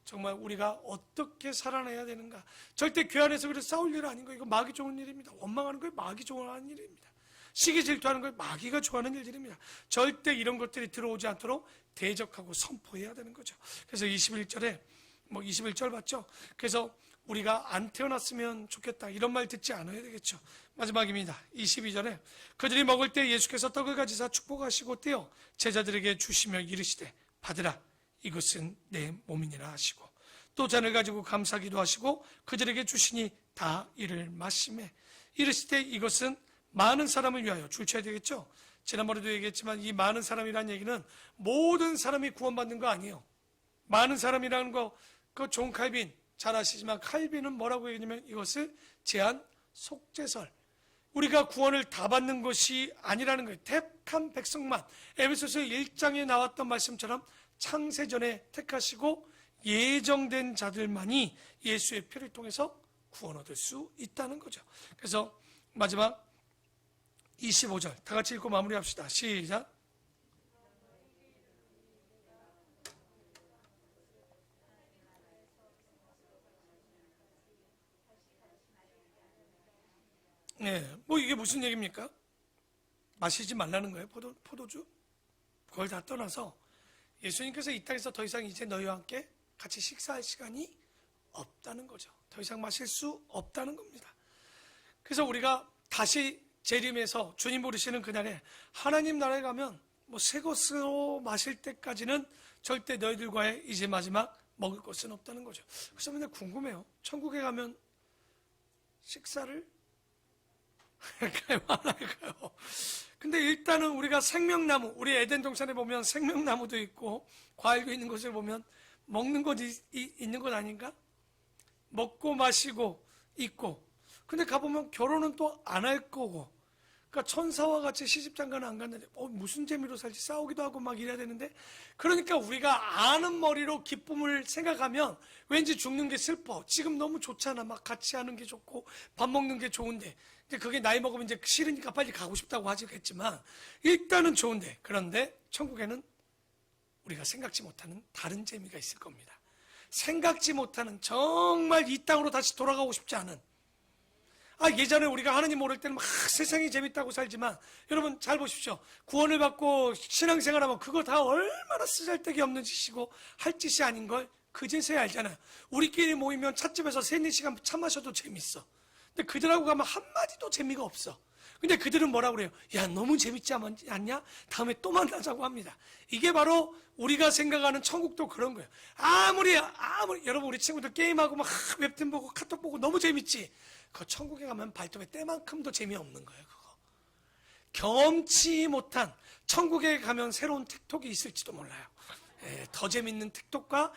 정말 우리가 어떻게 살아내야 되는가. 절대 교회 안에서 그래서 싸울 일은 아닌 거예요. 이거 마귀 좋은 일입니다. 원망하는 거예요. 마귀 좋아하는 일입니다. 시기 질투하는 거예요. 마귀가 좋아하는 일들입니다. 절대 이런 것들이 들어오지 않도록 대적하고 선포해야 되는 거죠. 그래서 21절에 21절 봤죠? 그래서 우리가 안 태어났으면 좋겠다 이런 말 듣지 않아야 되겠죠. 마지막입니다. 22절에 그들이 먹을 때 예수께서 떡을 가지사 축복하시고 떼어 제자들에게 주시며 이르시되 받으라 이것은 내 몸이니라 하시고 또 잔을 가지고 감사기도 하시고 그들에게 주시니 다 이를 마시매 이르시되 이것은 많은 사람을 위하여 줄 쳐야 되겠죠. 지난번에도 얘기했지만 이 많은 사람이라는 얘기는 모든 사람이 구원받는 거 아니에요. 많은 사람이라는 거 그 존 칼빈 잘 아시지만 칼빈은 뭐라고 얘기냐면 이것을 제한 속죄설, 우리가 구원을 다 받는 것이 아니라는 거예요. 택한 백성만, 에베소서 1장에 나왔던 말씀처럼 창세전에 택하시고 예정된 자들만이 예수의 피를 통해서 구원 얻을 수 있다는 거죠. 그래서 마지막 25절 다 같이 읽고 마무리합시다. 시작. 네, 이게 무슨 얘기입니까? 마시지 말라는 거예요. 포도주? 그걸 다 떠나서 예수님께서 이 땅에서 더 이상 이제 너희와 함께 같이 식사할 시간이 없다는 거죠. 더 이상 마실 수 없다는 겁니다. 그래서 우리가 다시 재림해서 주님 부르시는 그날에 하나님 나라에 가면 새 것으로 마실 때까지는 절대 너희들과의 이제 마지막 먹을 것은 없다는 거죠. 그래서 맨날 궁금해요. 천국에 가면 식사를 할까요? 안 할까요? 근데 일단은 우리가 생명나무, 우리 에덴 동산에 보면 생명나무도 있고 과일도 있는 곳을 보면 먹는 것 있는 것 아닌가? 먹고 마시고 있고, 근데 가보면 결혼은 또 안 할 거고, 그러니까 천사와 같이 시집장가는 안 갔는데 무슨 재미로 살지, 싸우기도 하고 막 이래야 되는데, 그러니까 우리가 아는 머리로 기쁨을 생각하면 왠지 죽는 게 슬퍼. 지금 너무 좋잖아. 막 같이 하는 게 좋고 밥 먹는 게 좋은데, 근데 그게 나이 먹으면 이제 싫으니까 빨리 가고 싶다고 하겠지만 일단은 좋은데, 그런데 천국에는 우리가 생각지 못하는 다른 재미가 있을 겁니다. 생각지 못하는, 정말 이 땅으로 다시 돌아가고 싶지 않은, 예전에 우리가 하나님 모를 때는 막 세상이 재밌다고 살지만, 여러분 잘 보십시오. 구원을 받고 신앙생활하면 그거 다 얼마나 쓰잘데기 없는 짓이고 할 짓이 아닌 걸 그제서야 알잖아요. 우리끼리 모이면 찻집에서 3-4시간 차 마셔도 재밌어. 근데 그들하고 가면 한마디도 재미가 없어. 근데 그들은 뭐라고 그래요? 야, 너무 재밌지 않냐? 다음에 또 만나자고 합니다. 이게 바로 우리가 생각하는 천국도 그런 거예요. 아무리 여러분, 우리 친구들 게임하고 막 웹툰 보고 카톡 보고 너무 재밌지. 그 천국에 가면 발톱에 때만큼도 재미없는 거예요. 그거 경험치 못한, 천국에 가면 새로운 틱톡이 있을지도 몰라요. 더 재밌는 틱톡과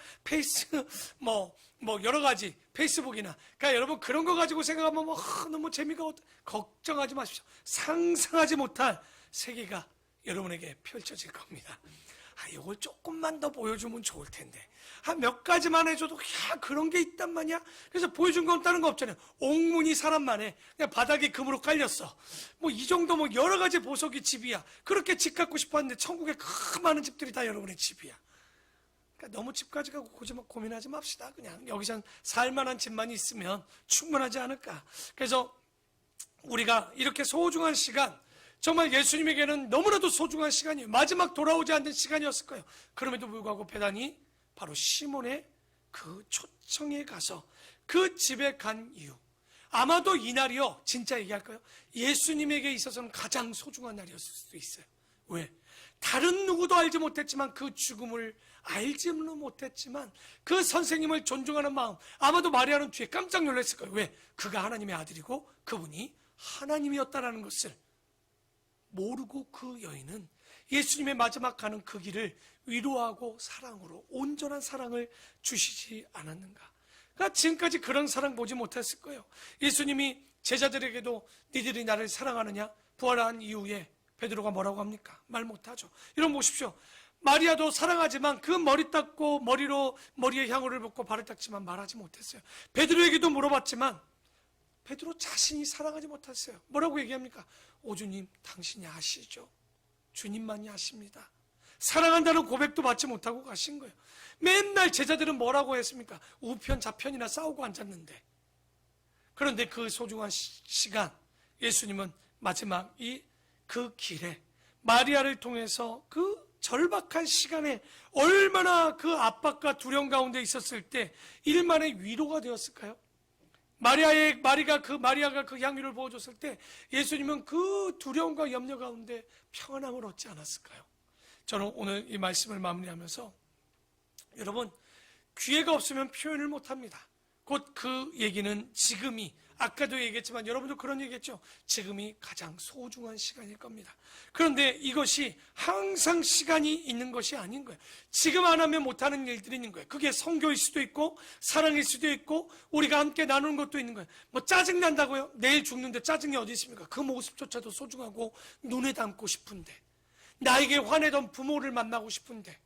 여러 가지 페이스북이나, 그러니까 여러분 그런 거 가지고 생각하면 너무 재미가 걱정하지 마십시오. 상상하지 못할 세계가 여러분에게 펼쳐질 겁니다. 이걸 조금만 더 보여주면 좋을 텐데, 한 몇 가지만 해줘도 그런 게 있단 말이야. 그래서 보여준 건 다른 거 없잖아요. 옥문이 사람만 해. 그냥 바닥에 금으로 깔렸어. 이 정도 여러 가지 보석이 집이야. 그렇게 집 갖고 싶었는데 천국에 그 많은 집들이 다 여러분의 집이야. 그러니까 너무 집까지 가고 고민하지 맙시다. 그냥 여기서 살만한 집만 있으면 충분하지 않을까. 그래서 우리가 이렇게 소중한 시간, 정말 예수님에게는 너무나도 소중한 시간이에요. 마지막 돌아오지 않는 시간이었을 거예요. 그럼에도 불구하고 베다니, 바로 시몬의 그 초청에 가서 그 집에 간 이유, 아마도 이날이요, 진짜 얘기할까요? 예수님에게 있어서는 가장 소중한 날이었을 수도 있어요. 왜? 다른 누구도 알지 못했지만, 그 죽음을 알지는 못했지만 그 선생님을 존중하는 마음, 아마도 마리아는 뒤에 깜짝 놀랐을 거예요. 왜? 그가 하나님의 아들이고 그분이 하나님이었다는 것을 모르고 그 여인은 예수님의 마지막 가는 그 길을 위로하고 사랑으로, 온전한 사랑을 주시지 않았는가. 그러니까 지금까지 그런 사랑 보지 못했을 거예요. 예수님이 제자들에게도 니들이 나를 사랑하느냐? 부활한 이후에 베드로가 뭐라고 합니까? 말 못하죠. 이런 보십시오. 마리아도 사랑하지만 그 머리 닦고 머리에 향유를 붓고 발을 닦지만 말하지 못했어요. 베드로에게도 물어봤지만 베드로 자신이 사랑하지 못했어요. 뭐라고 얘기합니까? 오주님, 당신이 아시죠? 주님만이 아십니다. 사랑한다는 고백도 받지 못하고 가신 거예요. 맨날 제자들은 뭐라고 했습니까? 우편 좌편이나 싸우고 앉았는데, 그런데 그 소중한 시간, 예수님은 마지막 그 길에 마리아를 통해서 그 절박한 시간에 얼마나 그 압박과 두려움 가운데 있었을 때 일만의 위로가 되었을까요? 마리아가 그 향유를 부어줬을 때 예수님은 그 두려움과 염려 가운데 평안함을 얻지 않았을까요? 저는 오늘 이 말씀을 마무리하면서, 여러분, 기회가 없으면 표현을 못합니다. 곧 그 얘기는 지금이, 아까도 얘기했지만 여러분도 그런 얘기했죠. 지금이 가장 소중한 시간일 겁니다. 그런데 이것이 항상 시간이 있는 것이 아닌 거예요. 지금 안 하면 못하는 일들이 있는 거예요. 그게 성교일 수도 있고 사랑일 수도 있고 우리가 함께 나누는 것도 있는 거예요. 짜증난다고요? 내일 죽는데 짜증이 어디 있습니까? 그 모습조차도 소중하고 눈에 담고 싶은데, 나에게 화내던 부모를 만나고 싶은데,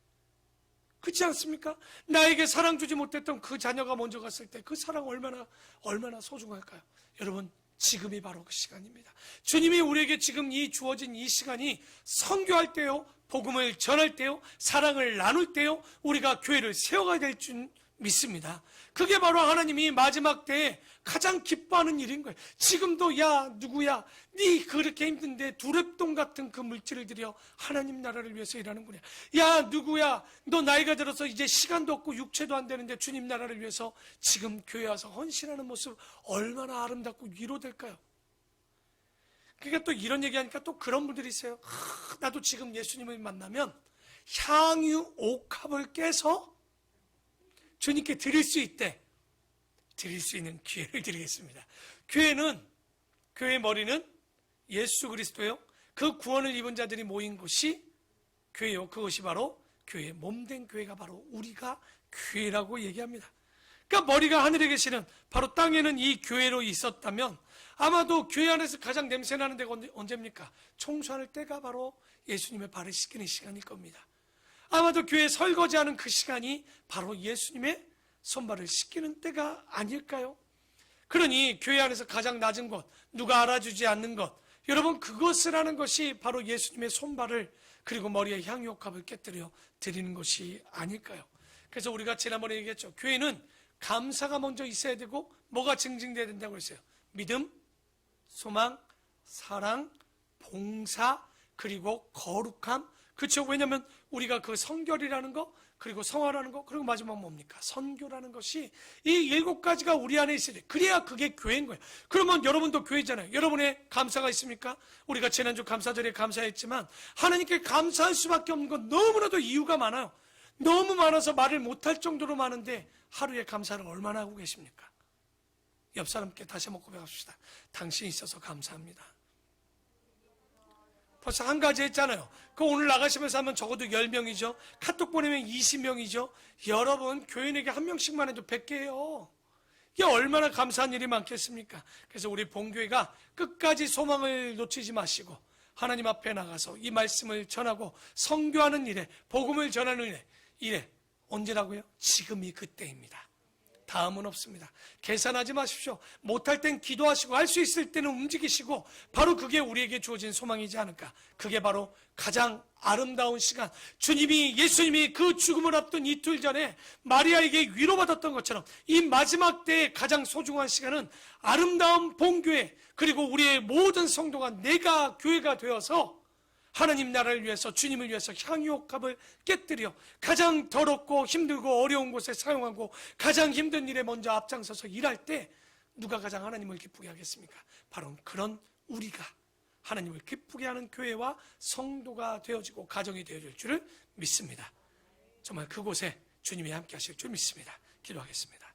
그렇지 않습니까? 나에게 사랑 주지 못했던 그 자녀가 먼저 갔을 때 그 사랑 얼마나 소중할까요? 여러분, 지금이 바로 그 시간입니다. 주님이 우리에게 지금 주어진 이 시간이 선교할 때요, 복음을 전할 때요, 사랑을 나눌 때요, 우리가 교회를 세워가야 될 줄 믿습니다. 그게 바로 하나님이 마지막 때에 가장 기뻐하는 일인 거예요. 지금도 야 누구야, 네 그렇게 힘든데 두랩돈 같은 그 물질을 들여 하나님 나라를 위해서 일하는구나. 야 누구야, 너 나이가 들어서 이제 시간도 없고 육체도 안 되는데 주님 나라를 위해서 지금 교회 와서 헌신하는 모습 얼마나 아름답고 위로될까요? 그러니까 또 이런 얘기하니까 또 그런 분들이 있어요. 나도 지금 예수님을 만나면 향유 옥합을 깨서 주님께 드릴 수 있는 기회를 드리겠습니다. 교회의 머리는 예수 그리스도요, 그 구원을 입은 자들이 모인 곳이 교회요. 그것이 바로 교회의 몸된 교회가 바로 우리가 교회라고 얘기합니다. 그러니까 머리가 하늘에 계시는, 바로 땅에는 이 교회로 있었다면 아마도 교회 안에서 가장 냄새나는 데가 언제입니까? 청소할 때가 바로 예수님의 발을 씻기는 시간일 겁니다. 아마도 교회에 설거지하는 그 시간이 바로 예수님의 손발을 씻기는 때가 아닐까요? 그러니 교회 안에서 가장 낮은 것, 누가 알아주지 않는 것, 여러분 그것을 하는 것이 바로 예수님의 손발을, 그리고 머리에 향유옥합을 깨뜨려 드리는 것이 아닐까요? 그래서 우리가 지난번에 얘기했죠. 교회는 감사가 먼저 있어야 되고 뭐가 증진돼야 된다고 했어요? 믿음, 소망, 사랑, 봉사, 그리고 거룩함, 그렇죠? 왜냐하면 우리가 그 성결이라는 거, 그리고 성화라는 거, 그리고 마지막 뭡니까? 선교라는 것이 이 7가지가 우리 안에 있어야 돼. 그래야 그게 교회인 거예요. 그러면 여러분도 교회잖아요. 여러분의 감사가 있습니까? 우리가 지난주 감사절에 감사했지만 하나님께 감사할 수밖에 없는 건 너무나도 이유가 많아요. 너무 많아서 말을 못할 정도로 많은데 하루에 감사를 얼마나 하고 계십니까? 옆 사람께 다시 한번 고백합시다. 당신이 있어서 감사합니다. 벌써 한 가지 했잖아요. 그 오늘 나가시면서 하면 적어도 10명이죠. 카톡 보내면 20명이죠. 여러분 교인에게 한 명씩만 해도 100개예요. 이게 얼마나 감사한 일이 많겠습니까? 그래서 우리 본교회가 끝까지 소망을 놓치지 마시고 하나님 앞에 나가서 이 말씀을 전하고 선교하는 일에, 복음을 전하는 일에 언제라고요? 지금이 그때입니다. 다음은 없습니다. 계산하지 마십시오. 못할 땐 기도하시고 할 수 있을 때는 움직이시고 바로 그게 우리에게 주어진 소망이지 않을까. 그게 바로 가장 아름다운 시간, 예수님이 그 죽음을 앞둔 이틀 전에 마리아에게 위로받았던 것처럼 이 마지막 때의 가장 소중한 시간은 아름다운 본교회, 그리고 우리의 모든 성도가 내가 교회가 되어서 하나님 나라를 위해서, 주님을 위해서 향유옥합을 깨뜨려 가장 더럽고 힘들고 어려운 곳에 사용하고 가장 힘든 일에 먼저 앞장서서 일할 때 누가 가장 하나님을 기쁘게 하겠습니까? 바로 그런 우리가 하나님을 기쁘게 하는 교회와 성도가 되어지고 가정이 되어질 줄을 믿습니다. 정말 그곳에 주님이 함께 하실 줄 믿습니다. 기도하겠습니다.